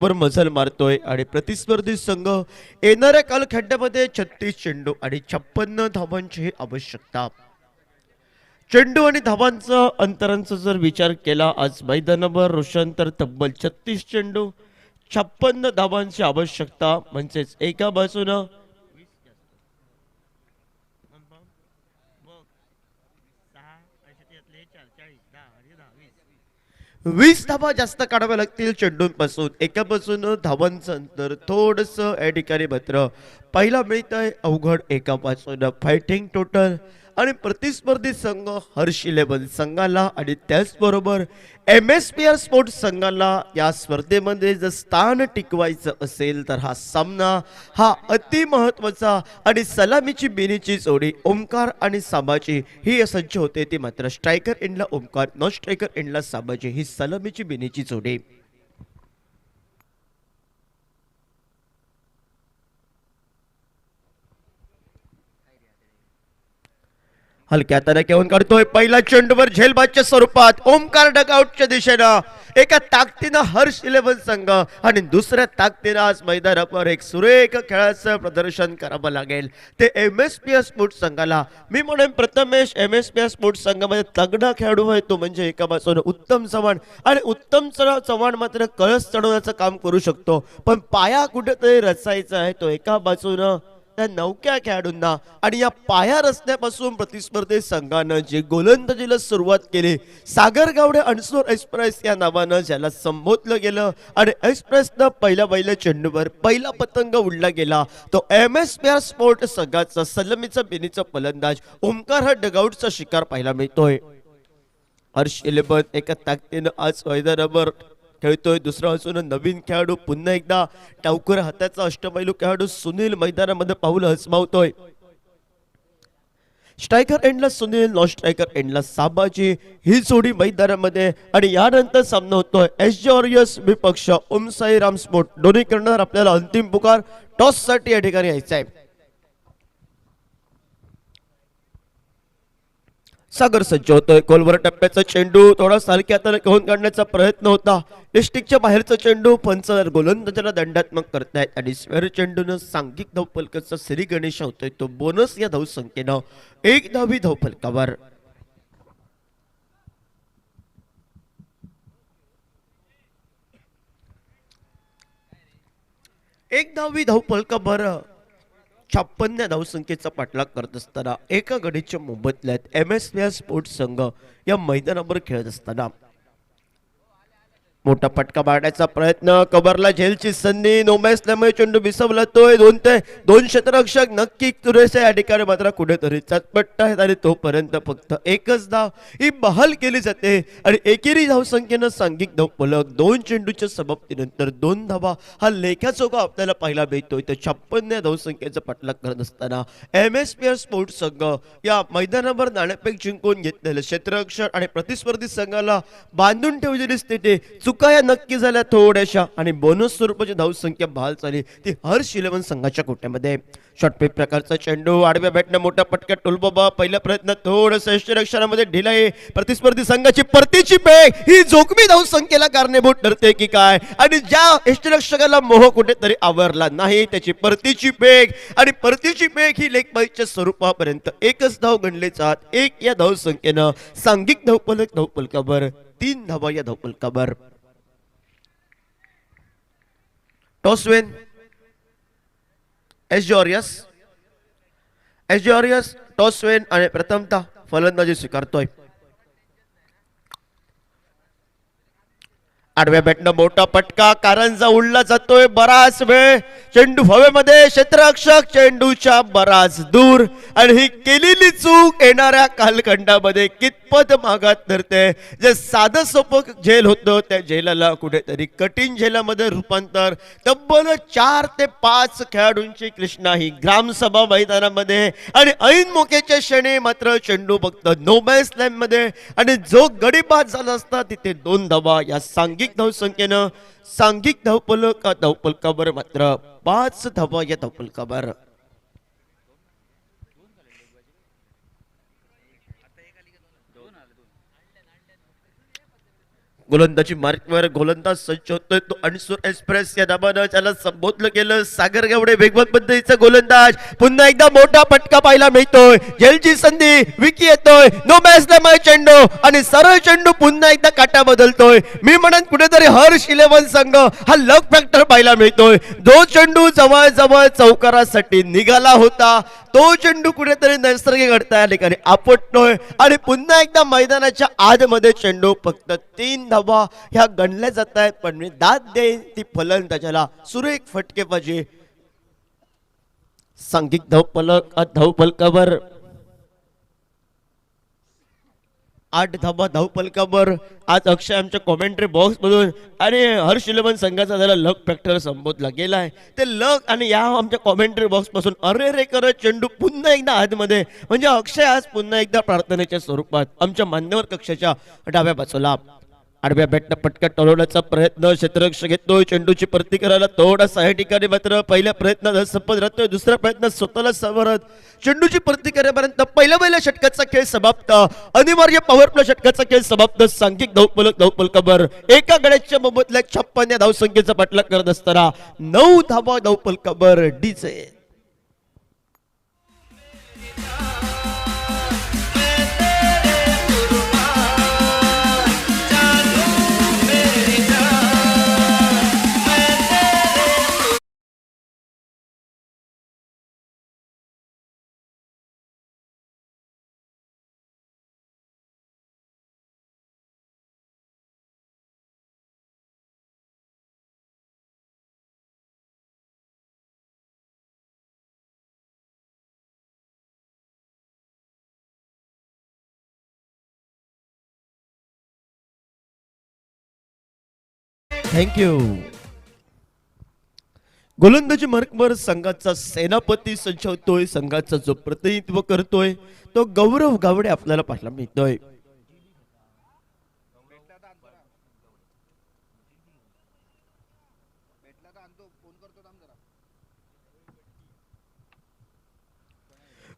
वर मजल मारतोय आणि प्रतिस्पर्धी संघ येणाऱ्या कालखंडामध्ये 36 चेंडू आणि 56 धावांची आवश्यकता. चेंडू आणि धावांचा अंतरांचा जर विचार केला आज मैदानावर रोशन तर तब्बल 36 चेंडू 56 धावांची आवश्यकता म्हणजेच एका बाजूनं 20 धावा जास्त काढाव्या लागतील चेंडूंपासून. एका बाजूनं धावांचं अंतर थोडस या ठिकाणी मात्र पहिला मिळत आहे अवघड. एका बाजूनं फायटिंग टोटल आणि प्रतिस्पर्धी संघ हर्ष 11 संघाला आणि त्याचबरोबर MSPR स्पोर्ट्स संघाला या स्पर्धेमध्ये जर स्थान टिकवायचं असेल तर हा सामना हा अति महत्वाचा आणि सलामीची बिनीची जोडी ओमकार आणि साबाजी ही सज्ज होते. ती मात्र स्ट्रायकर एंडला ओमकार, नॉन स्ट्रायकर एंडला साबाजी ही सलामीची बिनीची जोडी. हलक्या हाताने घेऊन काढतोय पहिला चेंडूवर झेलबादच्या स्वरूपात ओमकार डगआउटच्या दिशेनं एका ताकदीनं हर्ष 11 संघ आणि दुसऱ्या ताकदीनं आज मैदानावर एक सुरेख खेळाचं प्रदर्शन करावं लागेल ते MSPR स्पोर्ट्स संघाला. मी म्हणेन प्रथमेश MSPR स्पोर्ट्स संघामध्ये तगडा खेळाडू आहे तो म्हणजे एका बाजूने उत्तम चव्हाण आणि उत्तम चव्हाण मात्र कळस चढवण्याचं काम करू शकतो पण पाया कुठेतरी रचायचा आहे तो एका बाजूनं त्या नौक्या खेळाडूंना. आणि या पाया रचण्यापासून प्रतिस्पर्धी संघानं जे गोलंदाजीला सुरुवात केली सागर गावडे अनसोर एक्सप्रेस या नावानं ज्याला संबोधलं गेलं आणि एक्सप्रेसनं पहिल्या चेंडूवर पहिला पतंग उडला गेला तो MSPR स्पोर्ट संघाचा सलामीचा बिनीचा फलंदाज ओमकार हा डगआउटचा शिकार पाहायला मिळतोय. हर्ष 11 एका ताकदीनं आज मैदानावर खेळतोय. दुसरा असून नवीन खेळाडू पुन्हा एकदा टावकर हाताचा अष्टपैलू खेळाडू सुनील मैदानामध्ये पाऊल हसमावतोय. स्ट्रायकर एंडला सुनील, नॉन स्ट्रायकर एंडला साबाजी ही जोडी मैदानामध्ये. आणि यानंतर सामना होतोय SJ वॉरियर्स विपक्ष ओम साईराम स्पोर्ट. दोन्ही करणार आपल्याला अंतिम पुकार टॉस साठी या ठिकाणी यायचा आहे. सागर सज्ज होतोय. खोलवर टप्प्याचा चेंडू थोडा हलक्या हाताने घेऊन काढण्याचा प्रयत्न होता. डिस्ट्रिक्टच्या बाहेरचा चेंडू पंच गोलंदाजाला दंडात्मक करतायत आणि स्क्वेअर चेंडूनं सांघिक धावफलकाचा श्री गणेश होतोय तो बोनस या धावसंख्येनं 1 धावी धावफलकावर. एक धावी धावफलकावर 56 धावसंख्येचा पाठलाग करत असताना एका गडीच्या मोबदल्यात MSPR स्पोर्ट्स संघ या मैदानावर खेळत असताना मोठा फटका मारण्याचा प्रयत्न कबरला झेलची संधी नोमॅसल्यामुळे चेंडू विसवला तोय. 2 क्षेत्ररक्षक नक्की पुरेसे या ठिकाणी मात्र कुठेतरी चटपट आहेत आणि तोपर्यंत फक्त एकच धाव ही बहाल केली जाते आणि एकेरी धावसंख्येनं सांघिक धावफलक 2 चेंडूच्या समाप्तीनंतर 2 धावा हा लेखाचोखा आपल्याला पाहायला मिळतोय. तर 56 धावसंख्येचा पाठलाग करत असताना MSPR स्पोर्ट्स संघ या मैदानावर नाणेफेक जिंकून घेतलेले क्षेत्ररक्षक आणि प्रतिस्पर्धी संघाला बांधून ठेवलेली स्थिती चुका या नक्की झाल्या थोड्याशा आणि बोनस स्वरूपाची धावसंख्या बहाल झाली ती हर्ष 11 संघाच्या कोट्यामध्ये. शॉर्टपिच प्रकारचा चेंडू आडव्या बॅटने मोठा पटक्यात टोलबाबा पहिल्या प्रयत्नात थोडंसं यष्टीरक्षणामध्ये ढिलाई. प्रतिस्पर्धी संघाची परतीची पेग ही जोखमी धावसंख्येला कारणीभूत ठरते की काय आणि ज्या यष्टीरक्षकाला मोह कुठेतरी आवरला नाही त्याची परतीची पेग आणि परतीची पेग ही लेग बाईच्या स्वरूपापर्यंत एकच धाव गणले जात. 1 या धावसंख्येनं सांघिक धावफलकावर 3 धावा या धावफलकावर. टॉसवेन SJ वॉरियर्स टॉसवेन आणि प्रथमतः फलंदाजी स्वीकारतोय. आडव्या बॅटनं मोठा पटका कारंजा उडला जातोय बराच वेळ. चेंडू हवेमध्ये क्षेत्ररक्षक चेंडूच्या बराच दूर आणि ही केलेली चूक येणाऱ्या कालखंडामध्ये कितपत मागात धरते. जे साधं सोपं झेल होतं त्या झेलाला कुठेतरी कठीण झेलामध्ये रूपांतर. तब्बल 4 ते 5 खेळाडूंची कृष्णा ही ग्रामसभा मैदानामध्ये आणि ऐन मोक्याच्या क्षणी मात्र चेंडू फक्त नो बॅस लाईन मध्ये आणि जो गडी बाद झाला असता तिथे 2 धावा या सांघिक धावसंख्येनं सांघिक धावफलकावर मात्र 5 धावा या धावफलकावर. गोलंदाजी मार्कवर गोलंदाज सज्ज होतोय तो अनसूर एक्सप्रेस या नावानं त्याला संबोधलं गेलं. सागर गावडे वेगवान पद्धतीचा गोलंदाज. पुन्हा एकदा मोठा फटका पाहायला मिळतोय. झेलची संधी, विकी येतोय, नो मॅच लमय चेंडू आणि सरळ चेंडू पुन्हा एकदा काटा बदलतोय. मी म्हणन कुठेतरी हर्ष 11 संघ हा लक फॅक्टर पाहायला मिळतोय. जो चेंडू जवळ जवळ चौकारासाठी निघाला होता तो चेंडू कुठेतरी नैसर्गिक घडता या ठिकाणी आपटतोय आणि पुन्हा एकदा मैदानाच्या आतमध्ये चेंडू फक्त 3 धावा ह्या गणल्या जात आहेत. पण मी दाद देईन ती फलंदाजाला सुरेख फटकेबाजी. सांघिक धावफलकावर 8 धावा धावफलकावर. आज अक्षय आमच्या कॉमेंट्री बॉक्स मधून आणि हर्ष 11 संघाचा त्याला लक फॅक्टर संबोधला गेलाय. ते लक आणि या आमच्या कॉमेंट्री बॉक्स पासून अरे रे करत चेंडू पुन्हा एकदा आतमध्ये. म्हणजे अक्षय आज पुन्हा एकदा प्रार्थनेच्या स्वरूपात आमच्या मान्यवर कक्षाच्या डाव्या बाजूला आडव्या बॅटनं पटका टोलवण्याचा प्रयत्न. क्षेत्ररक्षक घेतोय, चेंडूची परती करायला थोडासा या ठिकाणी मात्र पहिल्या प्रयत्नात संपत राहतोय. दुसऱ्या प्रयत्नात स्वतःला सावरत चेंडूची परती करेपर्यंत पहिल्या षटकाचा खेळ समाप्त. अनिवार्य पॉवर प्ले षटकाचा खेळ समाप्त. सांघिक धावफलकावर एका गड्याच्या मोबदल्यात 56 धावसंख्येचा पाठलाग करत असताना 9 धावा धावफलकावर डीजे. थँक्यू. गोलंदाजी मार्कवर संघाचा सेनापती सज्ज होतोय. संघाचा जो प्रतिनिधित्व करतोय तो गौरव गावडे आपल्याला पाहायला मिळतोय.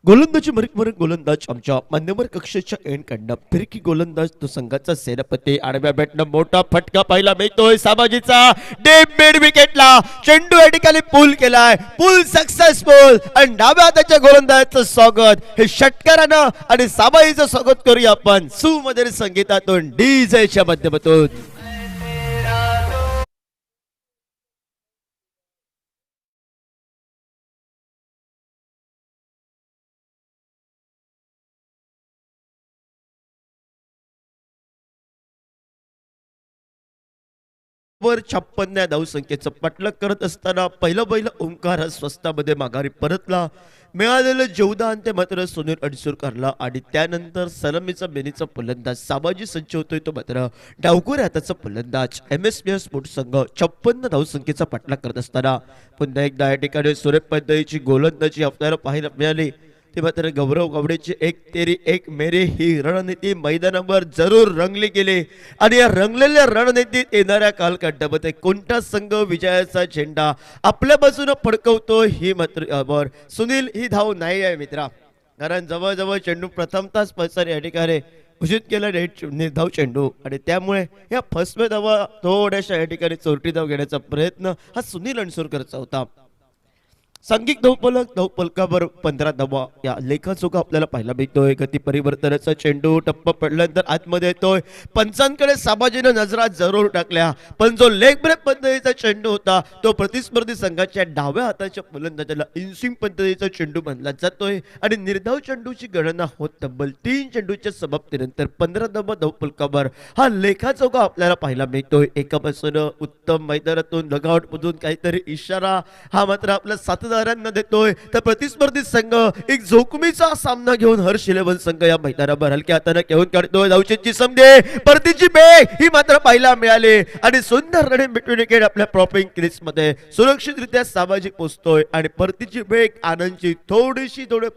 गोलंदाजी मार्कवर गोलंदाज आमच्या मान्यवर कक्षेच्या एंडकडनं फिरकी गोलंदाज तो संघाचा सेनापती. आडव्या बॅटनं मोठा फटका पाहायला मिळतोय साबाजीचा. डीप मिड विकेटला चेंडू या ठिकाणी पूल केलाय. पूल सक्सेसफुल आणि डाव्या हाताच्या गोलंदाजाचं स्वागत हे षटकारानं आणि साबाजीचं स्वागत करूया आपण सुमधुर संगीतातून डीजेच्या माध्यमातून. वर 56 धावसंख्येचं पाठलाग करत असताना पहिला ओंकार स्वस्तामध्ये माघारी परतला. मिळालेलं जेवदान ते मात्र सुनील अडसूरकरला आणि त्यानंतर सलामीचा बेनीचा फलंदाज साबाजी सज्ज होतोय तो मात्र डावखोऱ्या हाताचा फलंदाज. MSPS स्पोर्ट्स संघ 56 धावसंख्येचा पाठलाग करत असताना पुन्हा एकदा या ठिकाणी सुरेख पद्धतीची गोलंदाजी आपल्याला पाहायला मिळाली. ते मात्र गौरव गावडेची 1 तेरी 1 मेरे ही रणनीती मैदानावर जरूर रंगली गेली आणि या रंगलेल्या रणनीतीत येणाऱ्या कालखंडामध्ये कोणता संघ विजयाचा झेंडा आपल्या बाजूने फडकवतो ही मात्र सुनील ही धाव नाही आहे मित्रा. कारण जवळजवळ चेंडू प्रथमताच पसार या ठिकाणी घोषित केला धाव चेंडू आणि त्यामुळे या फर्स्ट धावा थोड्याशा या ठिकाणी चोरटी धाव घेण्याचा प्रयत्न हा सुनील अणसूरकरचा होता. सांघिक धावफलकावर 15 धावा या लेखाचोखा आपल्याला पाहायला मिळतोय. गती परिवर्तनाचा चेंडू टप्पा पडल्यानंतर आतमध्ये येतोय. पंचांकडे साबाजीनं नजरा जरूर टाकल्या पण जो लेग ब्रेक पद्धतीचा चेंडू होता तो प्रतिस्पर्धी संघाच्या डाव्या हाताच्या फलंदाजाला इनस्विंग पद्धतीचा चेंडू मानला जातोय आणि निर्धाव चेंडूची गणना होत तब्बल 3 चेंडूच्या समाप्तीनंतर 15 धावा धावफलकावर हा लेखाचोखा आपल्याला पाहायला मिळतोय. एका बाजूने उत्तम मैदानातून लगआउट मधून काहीतरी इशारा हा मात्र आपल्या साथीदारांना देतोय तर प्रतिस्पर्धी संघ एक जोखमीचा सामना घेऊन हर्ष 11 संघ या मैदानावर हलक्या हाताने घेऊन काढतोय. धावचेची समजे परतीची बेग ही मात्र पाहायला मिळाली आणि सुंदर रनिंग बिटवीन विकेट आपल्या प्रॉपिंग क्रीज मध्ये सुरक्षितरित्या साबाजी पोहोचतोय आणि परतीची बेग आनंदची थोडी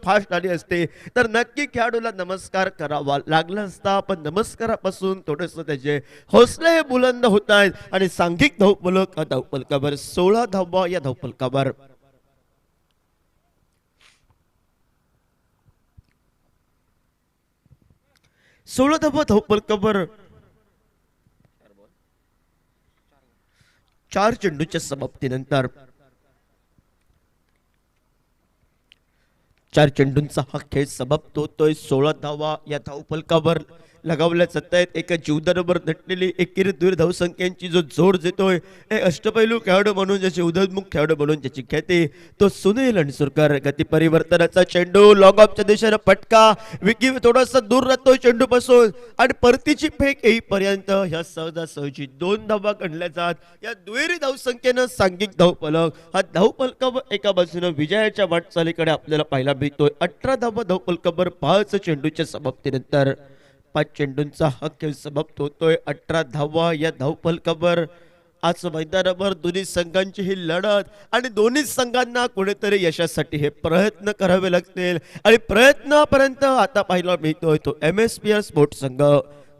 फास्ट आली असते तर नक्की खेळाडूला नमस्कार करावा लागला असता. पण नमस्कारापासून थोडंसं त्याचे हौसले बुलंद होत आहेत आणि सांघिक धावफलकावर 16 धावा या धावफलकावर. 16 धावा धावफलकावर 4 चेंडूच्या समाप्तीनंतर 4 चेंडूंचा हा खेळ समाप्त होतोय. 16 धावा या धावफलकावर लगावल्या जात आहेत. एका जीवदानावर नटलेली एकेरी दूर धावसंख्यांची जो जोड देतोय, हे अष्टपैलू खेळाडू म्हणून ज्याची उदयनमुख खेळाडू म्हणून ज्याची ख्याती, तो सुनील अणसुरकर. गती परिवर्तनाचा चेंडू लॉंग ऑफच्या दिशेने फटका, विकी थोडासा दूर राहतोय चेंडूपासून आणि परतीची फेक येईपर्यंत ह्या सहजासहजी 2 धावा गणल्या जात. या दुहेरी धावसंख्येनं सांघिक धावफलक, हा धावफलकावर एका बाजूने विजयाच्या वाटचालीकडे आपल्याला पाहायला मिळतोय. 18 धावा धावफलकावर 5 चेंडूच्या समाप्तीनंतर 5 चेंडूंचा हा खेळ समाप्त होतोय. 18 धावा या धावफलकावर. आज मैदानावर दोन्ही संघांची ही लढत आणि दोन्ही संघांना कुठेतरी यशासाठी हे प्रयत्न करावे लागतील आणि प्रयत्नापर्यंत आता पाहायला मिळतोय तो MSPR स्पोर्ट्स संघ.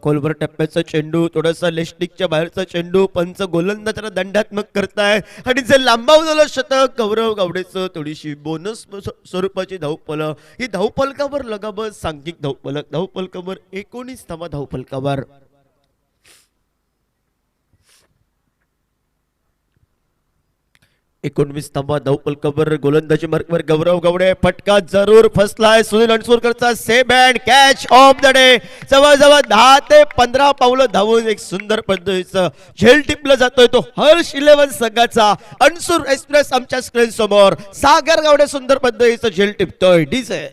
खोलवर टप्प्याचा चेंडू, थोडासा लेस्टिकच्या बाहेरचा चेंडू, पंच गोलंदाजाला दंडात्मक करताय आणि जे लांबावलेलं शतक गौरव गावडेचं थोडीशी बोनस स्वरूपाची धावफलक. ही धावफलकावर लगावत सांघिक धावफलक. धावफलकावर 19 धावा धावफलकावर. 19 धावा धावफलकावर गोलंदाजी मार्कवर गौरव गावडे. फटका जरूर फसलाय. सुनील अणसुरकरचा save and catch of the day. जवळजवळ 10 ते 15 पावलं धावून एक सुंदर पद्धतीचं झेल टिपलं जातोय तो हर्ष 11 संघाचा. अणसूर एक्सप्रेस आमच्या स्क्रीन समोर. सागर गावडे सुंदर पद्धतीचं झेल टिपतोय. डीजे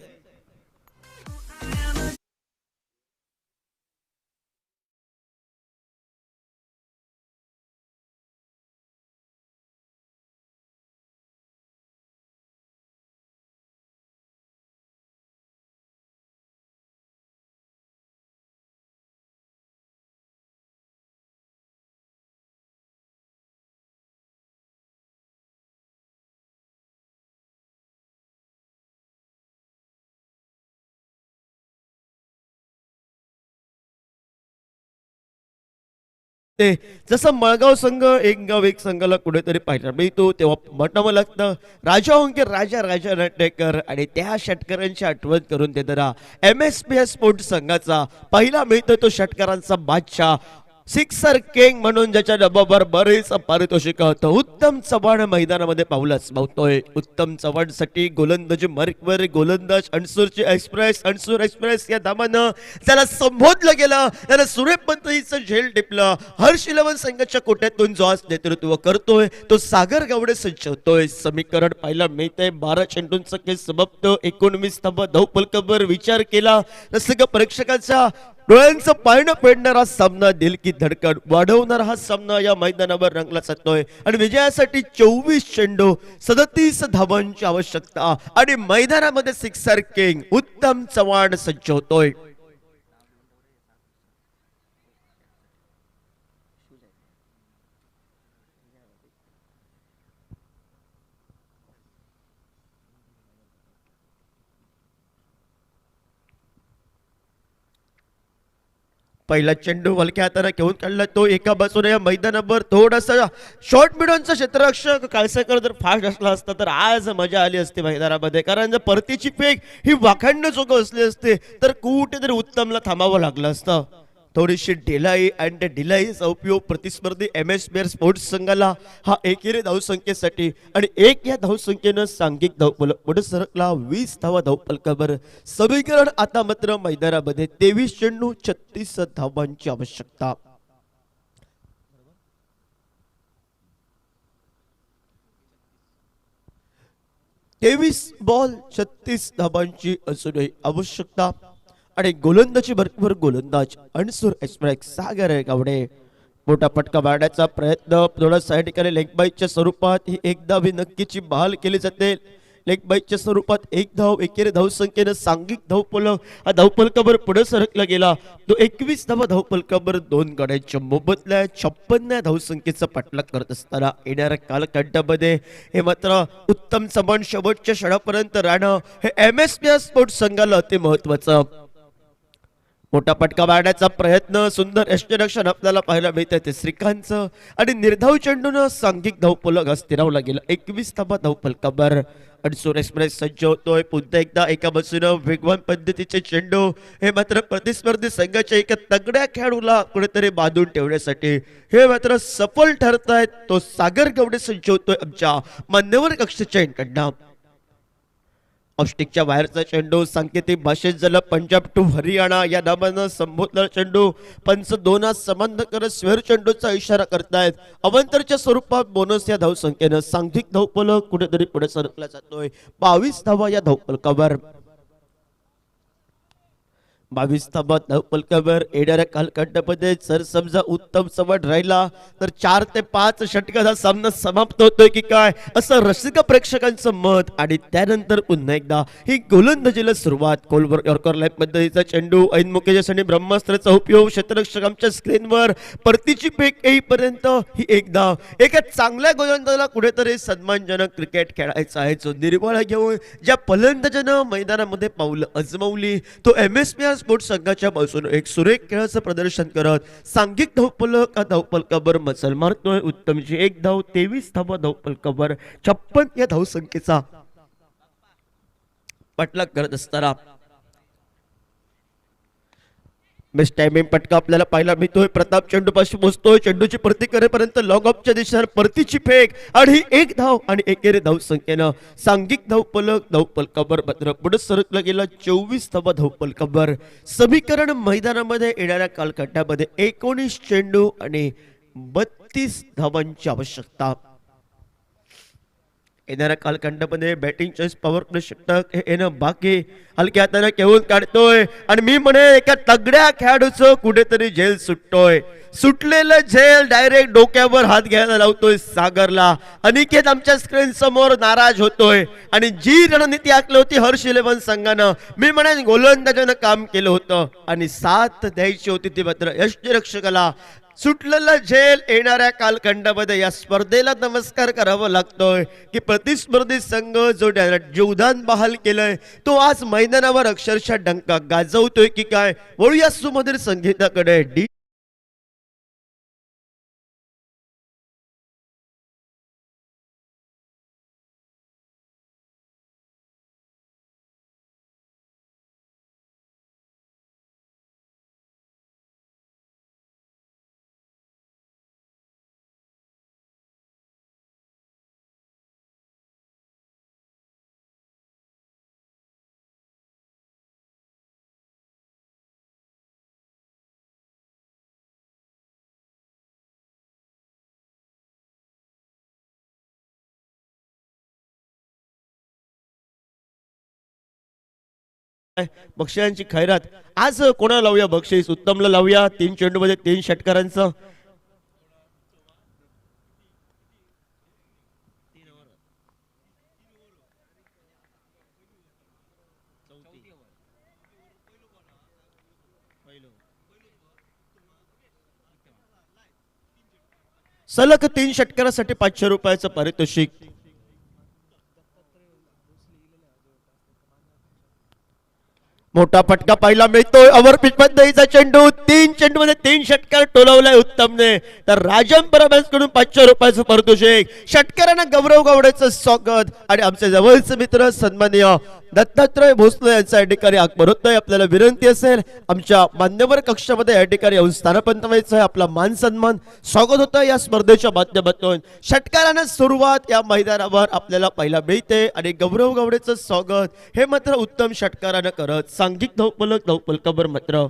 ते जसं मळगाव संघ एक गाव एक संघाला कुठेतरी पाहायला मिळतो, तेव्हा म्हणावं लागतं राजा होंके राजा राजा नाटेकर आणि त्या षटकरांची आठवण करून देणारा MSPS स्पोर्ट्स संघाचा पहिला मिळतो तो षटकरांचा बादशाह सिक्सर किंग म्हणून ज्याच्या डबावर बरेच पारितोषिक होतं. उत्तम चव्हाण मैदानामध्ये पावलाच मावतोय. उत्तम चव्हाणसाठी गोलंदाजी मार्कवर गोलंदाज अणसूर एक्सप्रेस या नामानं त्याला संबोधलं गेलं. त्याला सुरेख पद्धतीचं झेल टिपलं. हर्ष 11 संघाच्या कोट्यातून जो आज नेतृत्व करतोय तो सागर गावडे संच होतोय. समीकरण पाहायला मिळतंय. 12 चेंडूंचा खेळ समाप्त. 19 धावा धावफलकावर. विचार केला रसिक प्रेक्षकांचा डोळ्यांचं पारणं फेडणारा सामना, दिल की धडकन वाढवणारा हा सामना या मैदानावर रंगला जातोय आणि विजयासाठी 24 चेंडू 37 धावांची आवश्यकता आणि मैदानामध्ये सिक्सर किंग उत्तम चव्हाण सज्ज होतोय. पहिला चेंडू हलक्या हाताने घेऊन काढला तो एका बाजूने. या मैदानावर थोडासा शॉर्ट मिडॉनचा क्षेत्ररक्षक काळसेकर जर फास्ट असला असता तर आज मजा आली असती मैदानामध्ये, कारण जर परतीची फेक ही वाखाणण्याजोगं असली असते तर कुठेतरी उत्तमला थांबावं लागलं असतं. थोडीशी ढिलाई आणि त्या ढिलाईचा उपयोग प्रतिस्पर्धी MSPR स्पोर्ट्स संघाला हा एकेरी धावसंख्येसाठी आणि एक या धावसंख्येनं सांघिक धावफलक पुढे सरकला. 20 धावा धावफलकावर. समीकरण आता मात्र मैदानामध्ये 23 चेंडू 36 धावांची आवश्यकता. तेवीस बॉल 36 धावांची असूनही आवश्यकता आणि गोलंदाजी भरपूर गोलंदाज अणसूर एक्सप्रेस सागर गावडे. मोठा फटका मारण्याचा प्रयत्न थोडासा ठिकाणी लेग बाईच्या स्वरूपात ही एक धाव नक्कीची बहाल केली जाते. लेग बाईच्या स्वरूपात एक धाव एकेरी धावसंख्येनं सांघिक धावफलक हा धावफलकावर पुढे सरकला गेला. तो 21 धावा धावफलकावर 2 गड्यांच्या मोबदल्या 56 धावसंख्येचा पाठलाग करत असताना येणाऱ्या कालखंडामध्ये हे मात्र उत्तम चव्हाण शेवटच्या क्षणापर्यंत राहणं हे MSPR स्पोर्ट्स संघाला अति महत्वाचं. मोठा फटका मारण्याचा प्रयत्न, सुंदर यष्टीरक्षण आपल्याला पाहायला मिळतं ते श्रीकांतचं आणि निर्धाव चेंडून सांघिक धावफलक स्थिरावला गेला. 21 धावा धावफलकावर. अडसूर एक्सप्रेस सज्ज होतोय पुन्हा एकदा एका बाजूनं वेगवान पद्धतीचे चेंडू. हे मात्र प्रतिस्पर्धी संघाच्या एका तगड्या खेळाडूला कुठेतरी बांधून ठेवण्यासाठी हे मात्र सफल ठरतायत. तो सागर गवडे सज्ज होतोय आमच्या मान्यवर कक्षाच्या एंडकडनं. ऑस्टिकच्या बाहेरचा चेंडू सांकेतिक भाषेत झालं पंजाब टू हरियाणा या नावानं संबोधलेला चेंडू. पंच दोनास संबंध करत स्वेर चेंडूचा इशारा करतायत. अवंतरच्या स्वरूपात बोनस या धावसंख्येनं सांघिक धावफलक कुठेतरी पुढे सरकला जातोय. 22 धावा या धावफलकावर. 22 धावा धावफलकावर येणाऱ्या कालखंडामध्ये जर समजा उत्तम संवाद राहिला तर 4 ते 5 षटकात हा सामना समाप्त होतोय की काय असं रसिक प्रेक्षकांचं मत. आणि त्यानंतर पुन्हा एकदा ही गोलंदाजीला सुरुवात. कोलवर यॉर्कर लाईफ पद्धतीचा चेंडू ऐनमुखेच्या ब्रह्मास्त्राचा उपयोग. क्षेत्ररक्षकांच्या स्क्रीनवर परतीची फेक येईपर्यंत ही एक धाव. एका चांगल्या गोलंदाजाला कुठेतरी सन्मानजनक क्रिकेट खेळायचा आहे. जो निर्वाळा घेऊन ज्या फलंदाजानं मैदानामध्ये पावलं अजमावली तो MSPR स्पोर्ट्स संघाच्या बाजूने एक सुरेख खेळाचं प्रदर्शन करत सांघिक धावफलक धावफलकावर मजल मारतोय. उत्तमची एक धाव. 23 धावा धावफलकावर. 56 या धावसंख्येचा पाठलाग करत असताना बेस्ट टायमिंग पटका आपल्याला पाहायला मिळतोय. प्रताप चेंडू पाशी पोहोचतोय. चेंडूची परती करेपर्यंत लॉग ऑफच्या दिशेने परतीची फेक आणि एक धाव आणि एकेरी धावसंख्येनं सांघिक धावफलकावर मात्र पुढे सरकला गेला. 24 धावा धावफलकावर. समीकरण मैदानामध्ये येणाऱ्या कालखंडामध्ये 19 चेंडू आणि 32 धावांची आवश्यकता. येणाऱ्या कालखंडामध्ये बॅटिंग चॉईस पॉवर प्ले षटक येणं बाकी. हलक्या हाताने खेळून काढतोय आणि मी म्हणे एका तगड्या खेळाडूचं कुठेतरी झेल सुटतोय. सुटलेलं झेल डायरेक्ट डोक्यावर हात घ्यायला लावतोय सागरला. अनिकेत आमच्या स्क्रीन समोर नाराज होतोय आणि जी रणनीती आखली होती हर्ष 11 संघानं मी म्हणे गोलंदाजानं काम केलं होतं आणि साथ द्यायची होती ती मात्र यष्टीरक्षकाला. सुटलेलं झेल येणाऱ्या कालखंडामध्ये या स्पर्धेला नमस्कार करावा लागतोय की प्रतिस्पर्धी संघ जो जीवदान बहाल केलंय तो आज मैदानावर अक्षरशः डंका गाजवतोय की काय. वळूया सुमधुर संगीताकडे. बक्षिसांची खैरात आज कोणाला लावूया बक्षीस. उत्तमला लावूया. 3 चेंडू मध्ये 3 षटकारांचं. सलग 3 षटकारासाठी 500 रुपयाचं पारितोषिक. मोठा फटका पाहायला मिळतोय. ओव्हरपिच पद्धतीचा चेंडू. 3 चेंडू मध्ये 3 षटकार टोलवलाय उत्तमने. तर राजन कडून 500 रुपयाचं पारितोषिक. षटकारांना गौरव गवडेचं स्वागत आणि आमचे जवळचे मित्र सन्माननीय दत्तात्रय भोसले यांचा या ठिकाणी आगमन होतोय. आपल्याला विनंती असेल आमच्या मान्यवर कक्षामध्ये या ठिकाणी येऊन स्थानापन्न व्हायचं आहे. आपला मान सन्मान स्वागत होतं या स्पर्धेच्या माध्यमातून. षटकारांना सुरुवात या मैदानावर आपल्याला पाहायला मिळते आणि गौरव गवडेचं स्वागत हे मात्र उत्तम षटकारानं करत सांघिक धावफलकावर मात्र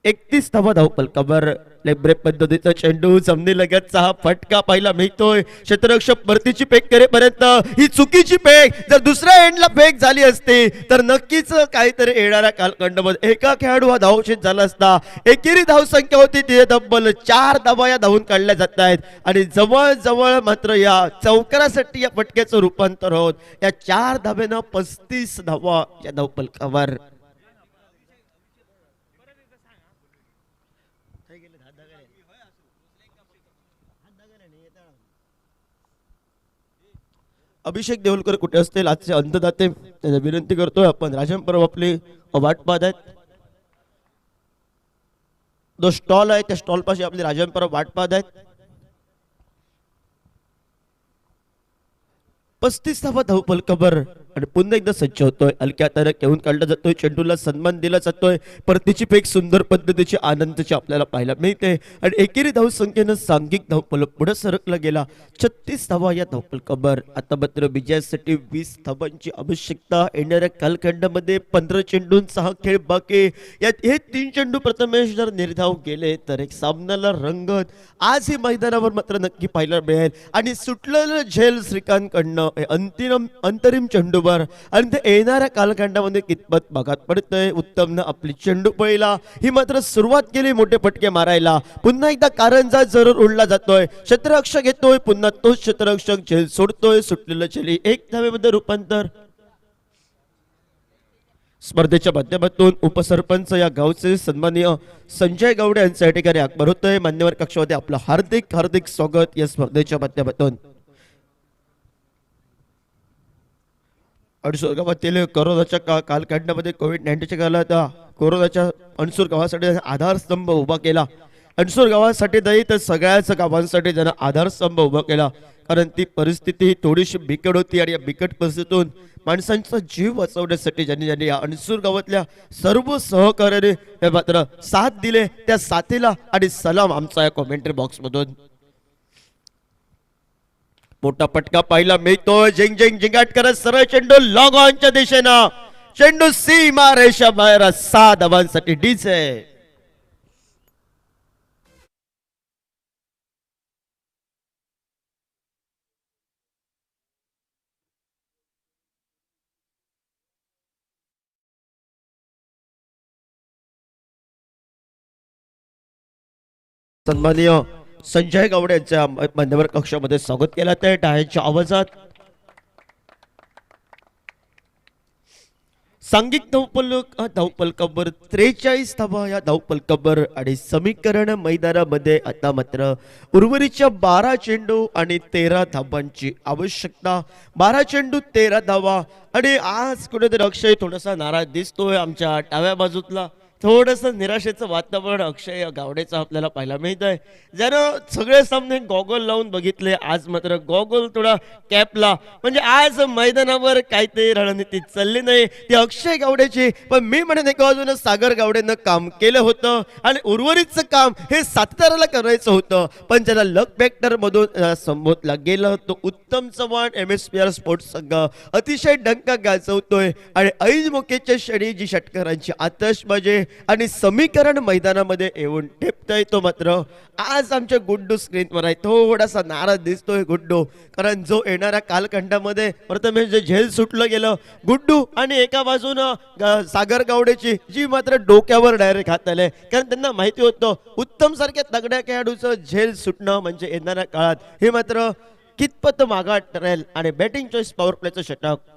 31 धावा धावफलकावर. लेब्रे पद्धतीचा चेंडू. जमनी लगतचा हा फटका पाहायला मिळतोय. क्षेत्ररक्षक परतीची फेक करेपर्यंत ही चुकीची फेक जर दुसऱ्या एंडला फेक झाली असती तर नक्कीच काहीतरी येणाऱ्या कालखंडामध्ये एका खेळाडू हा धावशेत झाला असता. एकेरी धावसंख्या होती ती तब्बल 4 धावा या धावून काढल्या जात आहेत आणि जवळजवळ मात्र या चौकारासाठी या फटक्याचं रूपांतर होत या 4 धाब्यानं 35 धावा या धावफलकावर. अभिषेक देवलकर कुठे असतील आजचे अंतदाते त्यांना विनंती करतोय आपण. राजन परब आपली वाट पाहत आहेत. जो स्टॉल आहे त्या स्टॉल पाशी आपली राजन परब वाट पाहत आहेत. 35 धावा धावफलकावर आणि पुन्हा एकदा सज्ज होतोय. हलक्या हाताने घेऊन काढला जातोय. चेंडूला सन्मान दिला जातोय. परतीची फेक सुंदर पद्धतीची आनंदाची आपल्याला पाहायला मिळते आणि एकेरी धाव संख्येनं सांघिक धावफलक पुढे सरकला गेला. 36 धावा या धावफलकावर. आता मात्र विजयासाठी 20 धावांची आवश्यकता. येणाऱ्या कालखंडामध्ये 15 चेंडून 6 खेळ बाकी. यात हे 3 चेंडू प्रथमेश जर निर्धाव गेले तर एक सामन्याला रंगत आज ही मैदानावर मात्र नक्की पाहायला मिळेल. आणि सुटलेलं झेल श्रीकांत कडनं अंतरिम चेंडूवर आणि ते येणाऱ्या कालखंडामध्ये कितपत भागात पडतंय. उत्तमनं आपली चेंडू पहिला ही मात्र सुरुवात केली मोठे फटके मारायला. पुन्हा एकदा कारंजा जरूर उडला जातोय. क्षेत्ररक्षक येतोय. पुन्हा तोच क्षेत्ररक्षक झेल सोडतोय. सुटलेलं झेली 1 धावेमध्ये रूपांतर. स्पर्धेच्या माध्यमातून उपसरपंच या गावचे सन्माननीय संजय गावडे यांच्या या ठिकाणी आगमन होतंय. मान्यवर कक्षामध्ये आपलं हार्दिक हार्दिक स्वागत या स्पर्धेच्या माध्यमातून. अणसूर गावातील कोरोनाच्या कालखंडामध्ये कोविड-19च्या काळात कोरोनाच्या अणसूर गावासाठी आधारस्तंभ उभा केला. अणसूर गावासाठी नाही तर सगळ्याच गावांसाठी त्यांना आधारस्तंभ उभा केला. कारण ती परिस्थिती थोडीशी बिकट होती आणि या बिकट परिस्थितीतून माणसांचा जीव वाचवण्यासाठी ज्यांनी या अणसूर गावातल्या सर्व सहकार्याने मात्र साथ दिले त्या साथीला आणि सलाम आमचा या कॉमेंट्री बॉक्स मधून. मोठा पटका पाहिला मिळतोय. जिंग जिंग जिंगाट करत सरळ चेंडू लॉग ऑनच्या दिशेनं. चेंडू सीमा रेषा बाहेर. 6 धावांसाठी डीजे. सन्माननीय संजय गावडे यांच्या मान्यवर कक्षामध्ये स्वागत केलं आहे. टाळ्यांच्या आवाजात सांघिक धावफलकावर 43 धावा या धावफलकावर आणि समीकरण मैदानामध्ये आता मात्र उर्वरितच्या 12 चेंडू आणि 13 धावांची आवश्यकता. 12 चेंडू 13 धावा. आणि आज कुठेतरी अक्षय थोडासा नाराज दिसतोय. आमच्या डाव्या बाजूतला थोडंसं निराशेचं वातावरण अक्षय गावडेचं आपल्याला पाहायला मिळत आहे. जरा सगळे सामने गॉगल लावून बघितले. आज मात्र गॉगल थोडा कॅपला. म्हणजे आज मैदानावर काय ते रणनीती चालली नाही ती अक्षय गावडेची. पण मी म्हणेन एका बाजूने सागर गावडेनं काम केलं होतं आणि उर्वरितचं काम हे साताराला करायचं होतं. पण ज्याला लक फॅक्टर मधून संबोधला गेलं तो उत्तम चव्हाण MSPR स्पोर्ट्स संघ अतिशय डंका गाजवतोय. आणि ऐन मोकेच्या क्षणी जी षटकारांची आतषबाजी आणि समीकरण मैदानामध्ये येऊन ठेपतोय तो मात्र आज आमच्या गुड्डू स्क्रीनवर आहे. थोडासा नाराज दिसतोय गुड्डू. कारण जो येणाऱ्या कालखंडामध्ये प्रथमेश जे झेल सुटलं गेलं गुड्डू आणि एका बाजूनं सागर गावडेची जी मात्र डोक्यावर डायरेक्ट हात आले. कारण त्यांना माहिती होतं उत्तम सारख्या तगड्या खेळाडूचं झेल सुटणं म्हणजे येणाऱ्या काळात हे मात्र कितपत मागाट ठरेल. आणि बॅटिंग चॉईस पॉवर प्लेचं षटक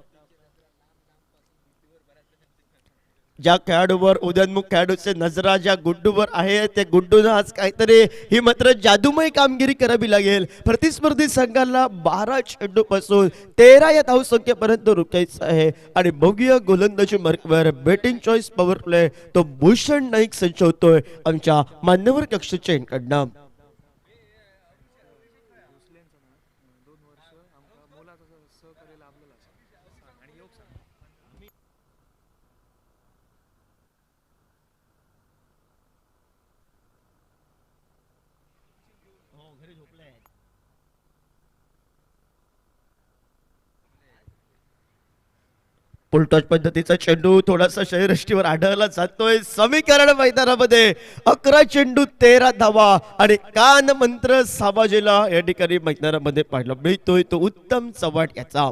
ज्या खेळाडूवर उदयनमुख खेळाडूचे नजरा ज्या गुड्डूवर आहे ते गुड्डूनं आज काहीतरी ही मात्र जादूमय कामगिरी करावी लागेल. प्रतिस्पर्धी संघाला 12 चेंडू पासून 13 या धावसंख्येपर्यंत रोखायचं आहे. आणि बघूया गोलंदाजी मार्कवर बॅटिंग चॉईस पॉवर प्ले तो भूषण नाईक संच होतोय आमच्या मान्यवर कक्षाच्या इनकडनं. पुलटॉच पद्धतीचा चेंडू थोडासा शरीरयष्टीवर आढळला जातोय. समीकरण मैदानामध्ये 11 चेंडू 13 धावा आणि कान मंत्र साबाजीला या ठिकाणी मैदानामध्ये पाहायला मिळतोय तो उत्तम चव्हाण याचा.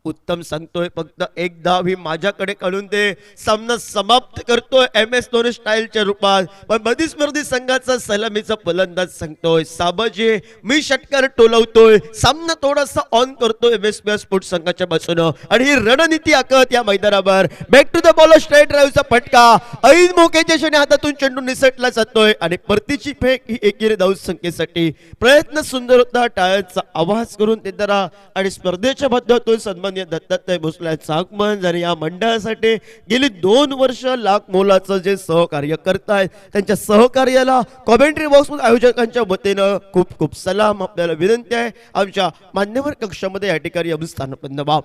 उत्तम सांगतोय फक्त एक धाव ही माझ्याकडे काढून दे. सामना समाप्त करतोय MS धोनी स्टाईलच्या रूपात. पण प्रतिस्पर्धी संघाचा सलामीचा फलंदाज सांगतोय साबाजी मी षटकार टोलवतोय. सामना थोडासा ऑन करतोय MSPR स्पोर्ट्स संघाच्या बाजूनं आणि ही रणनीती आखत या मैदानावर. बॅक टू द बॉल स्ट्राईट ड्राईव्हचा फटका ऐन मोकेच्या क्षणी हातातून चेंडू निसटला जातोय आणि परतीची फेक ही एकेरी धाव संख्येसाठी प्रयत्न सुंदर होता. टाळ्यांचा आवाज करून ते दरा आणि स्पर्धेच्या माध्यमातून सन्मान सन्माननीय दत्तात्रय भोसलेचं आगमन आणि या मंडळासाठी गेली 2 वर्ष लाख मोलाचं जे सहकार्य करतायत त्यांच्या सहकार्याला कॉमेंट्री बॉक्स आयोजकांच्या वतीनं खूप खूप सलाम. आपल्याला विनंती आहे आमच्या मान्यवर कक्षामध्ये या ठिकाणी स्थानबद्ध व्हा.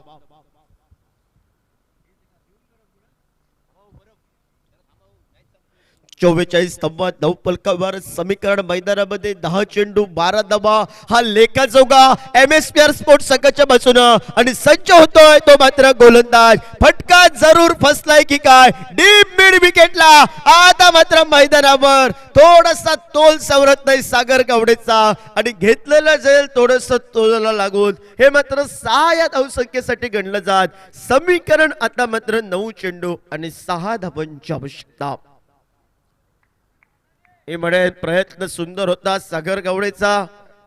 44 धावा धावपलकावर समीकरण मैदानामध्ये 10 चेंडू 12 धावा हा लेखाजोगा MSPR स्पोर्ट्स संघाच्या बाजूनं आणि सज्ज होतोय तो मात्र गोलंदाज. फटका जरूर फसलाय की काय डीप मिड विकेटला. आता मात्र मैदानावर थोडासा तोल सवरत नाही सागर गावडेचा आणि घेतलेला जाईल थोडस तोलाला लागून हे मात्र 6 या धावसंख्येसाठी गणलं जात. समीकरण आता मात्र 9 चेंडू आणि 6 धावांची आवश्यकता. हे म्हणे प्रयत्न सुंदर होता सागर गावडेचा.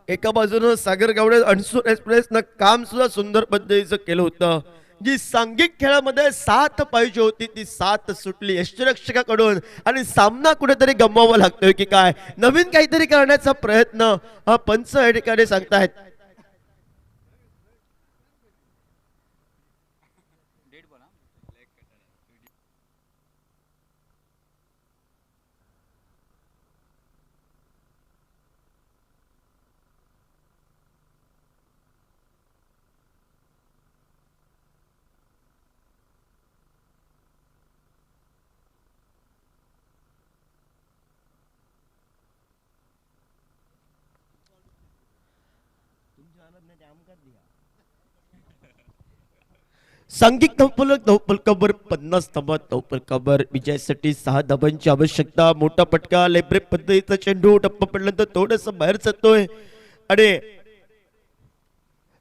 एका बाजूनं सागर गावडे अणसूर एक्सप्रेसनं काम सुद्धा सुंदर पद्धतीचं केलं होतं. जी सांघिक खेळामध्ये 7 पाहिजे होती ती 7 सुटली यष्टिरक्षकाकडून आणि सामना कुठेतरी गमवावा लागतोय की काय. नवीन काहीतरी करण्याचा प्रयत्न हा पंच या ठिकाणी सांगतायत. सांघिक धावपलकावर 50 धावा धावपलकावर विजयासाठी 6 धावांची आवश्यकता. मोठा पटका लेब्रेक पद्धतीचा चेंडू टप्पा पडल्यानंतर थोडस बाहेर जातोय आणि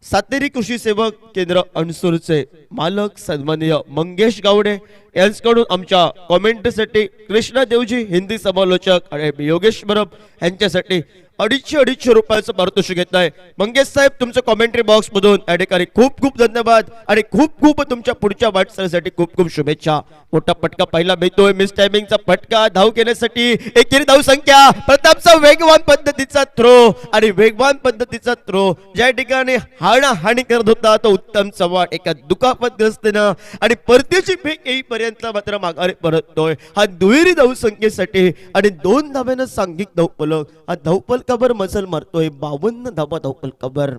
सातेरी कृषी सेवक केंद्र अणसूरचे मालक सन्माननीय मंगेश गावडे यांच्याकडून आमच्या कॉमेंटसाठी कृष्णा देवजी हिंदी समालोचक आणि योगेश बरब यांच्यासाठी 250 रुपयाचं पारितोषिक घेत आहे. मंगेश साहेब तुमचं कॉमेंट्री बॉक्स मधून या ठिकाणी खूप खूप धन्यवाद आणि खूप खूप तुमच्या पुढच्या वाटचालीसाठी खूप खूप शुभेच्छा. मोठा पटका पहिला मिळतोय. मिस टायमिंगचा पटका धाव घेण्यासाठी एकेरी धाव संख्या. प्रतापचा वेगवान पद्धतीचा थ्रो आणि वेगवान पद्धतीचा थ्रो ज्या ठिकाणी हाणाहाणी करत होता तो उत्तम चव्हाण एका दुखापतग्रस्तीनं आणि परतीची फेक येईपर्यंत मात्र माघारी परततोय. हा दुहेरी धाव संख्येसाठी आणि 2 धाव्यानं सांघिक धावपलक हा धावपलकावर मजल मारतोय. 52 धावा धावपलकावर.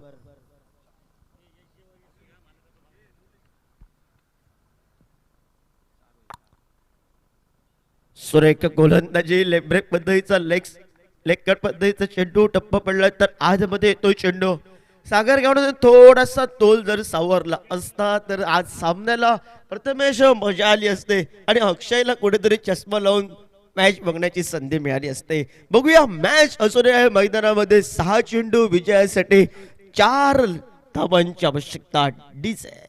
सुरेख गोलंदाजी लेब्रेक पद्धतीचा लेग पद्धतीचा चेंडू टप्पा पडला तर आज मध्ये येतोय चेंडू. सागर गावडे थोडासा तोल जर सावरला असता तर आज सामन्याला प्रथमेश मजा आली असते आणि अक्षयला कुठेतरी चष्मा लावून मॅच बघण्याची संधी मिळाली असते. बघूया मॅच असू या मैदानामध्ये 6 चेंडू विजयासाठी 4 धावांची आवश्यकता. डीजे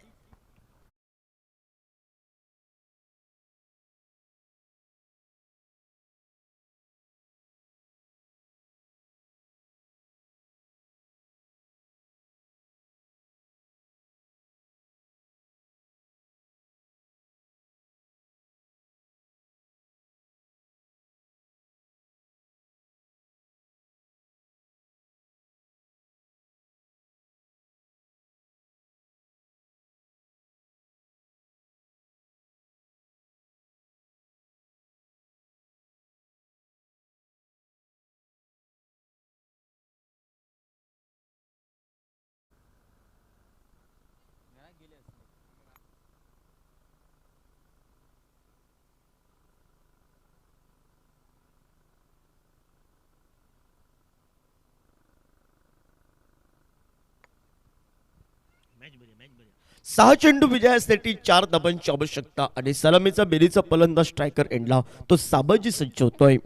सहा चेंडू विजयासाठी 4 धावांची आवश्यकता आणि सलामीचा बेरीचा फलंदाज स्ट्रायकर एंडला तो साबाजी सज्ज होतोय.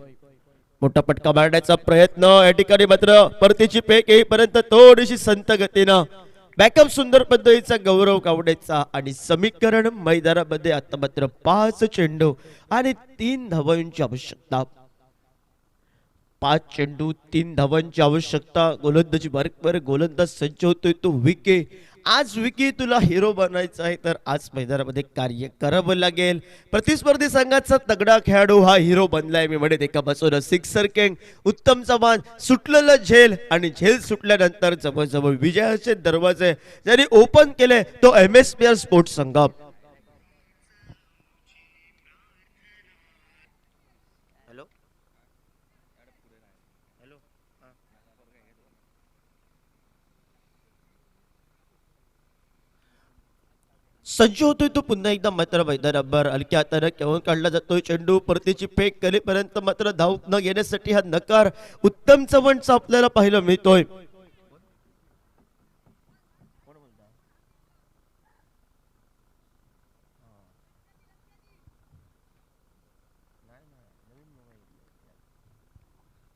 मोठा पटका मारण्याचा प्रयत्न या ठिकाणी मात्र परतीची फेक येईपर्यंत थोडीशी संत गतीनं बॅकअप सुंदर पद्धतीचा गौरव गावडेचा आणि समीकरण मैदानामध्ये आता मात्र 5 चेंडू आणि 3 धावांची आवश्यकता. 5 चेंडू 3 धावांची आवश्यकता. गोलंदाजी मार्कवर गोलंदाज सज्ज होतोय तो विके आज विकी तुला हिरो बनायचा आहे तर आज मैदानामध्ये कार्य करावं लागेल. प्रतिस्पर्धी संघाचा तगडा खेळाडू हा हिरो बनलाय. मी म्हणेन एका बाजूला सिक्सर किंग उत्तम चव्हाण, सुटलेलं झेल आणि झेल सुटल्यानंतर जवळजवळ विजयाचे दरवाजे ज्यांनी ओपन केले तो MSPR स्पोर्ट्स संघ. सज्ज होतोय तो पुन्हा एकदा मात्र मैदानावर हलक्या हाताने केवळ काढला जातोय चेंडू. परतीची फेक कलेपर्यंत मात्र धाव न घेण्यासाठी हा नकार उत्तम चव्हाणचा आपल्याला पाहायला मिळतोय.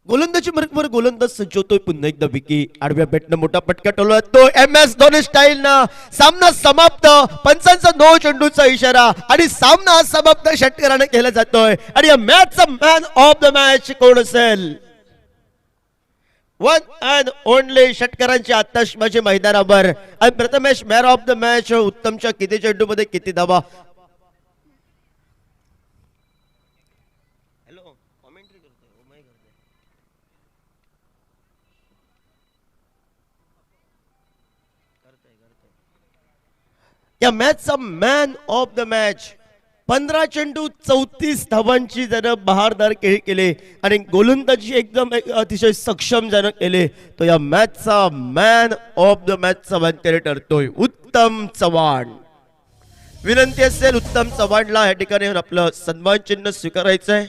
गोलंदाजी मार्गवर गोलंदाज सज्ज होतोय पुन्हा एकदा विकी. आडव्या बॅटनं मोठा पटका टोलतो. MS धोनी स्टाईल ना सामना समाप्त. पंचांचा 9 चेंडूचा इशारा आणि सामना समाप्त षटकाराने केला जातोय. आणि या मॅचचा मॅन ऑफ द मॅच कोण असेल? वन अँड ओनली षटकारांची आताशबाजी मैदानावर. आणि Prathamesh man of the match. उत्तमच्या किती चेंडू मध्ये किती धावा? या मॅचचा मॅन ऑफ द मॅच 15 चेंडू 34 धावांची ज्यानं बहारदार खेळ केले आणि गोलंदाजी एकदम अतिशय सक्षम ज्यानं केले तो या मॅचचा मॅन ऑफ द मॅचचा मानकरी ठरतोय उत्तम चव्हाण. विनंती असेल उत्तम चव्हाणला या ठिकाणी आपलं सन्मान चिन्ह स्वीकारायचंय.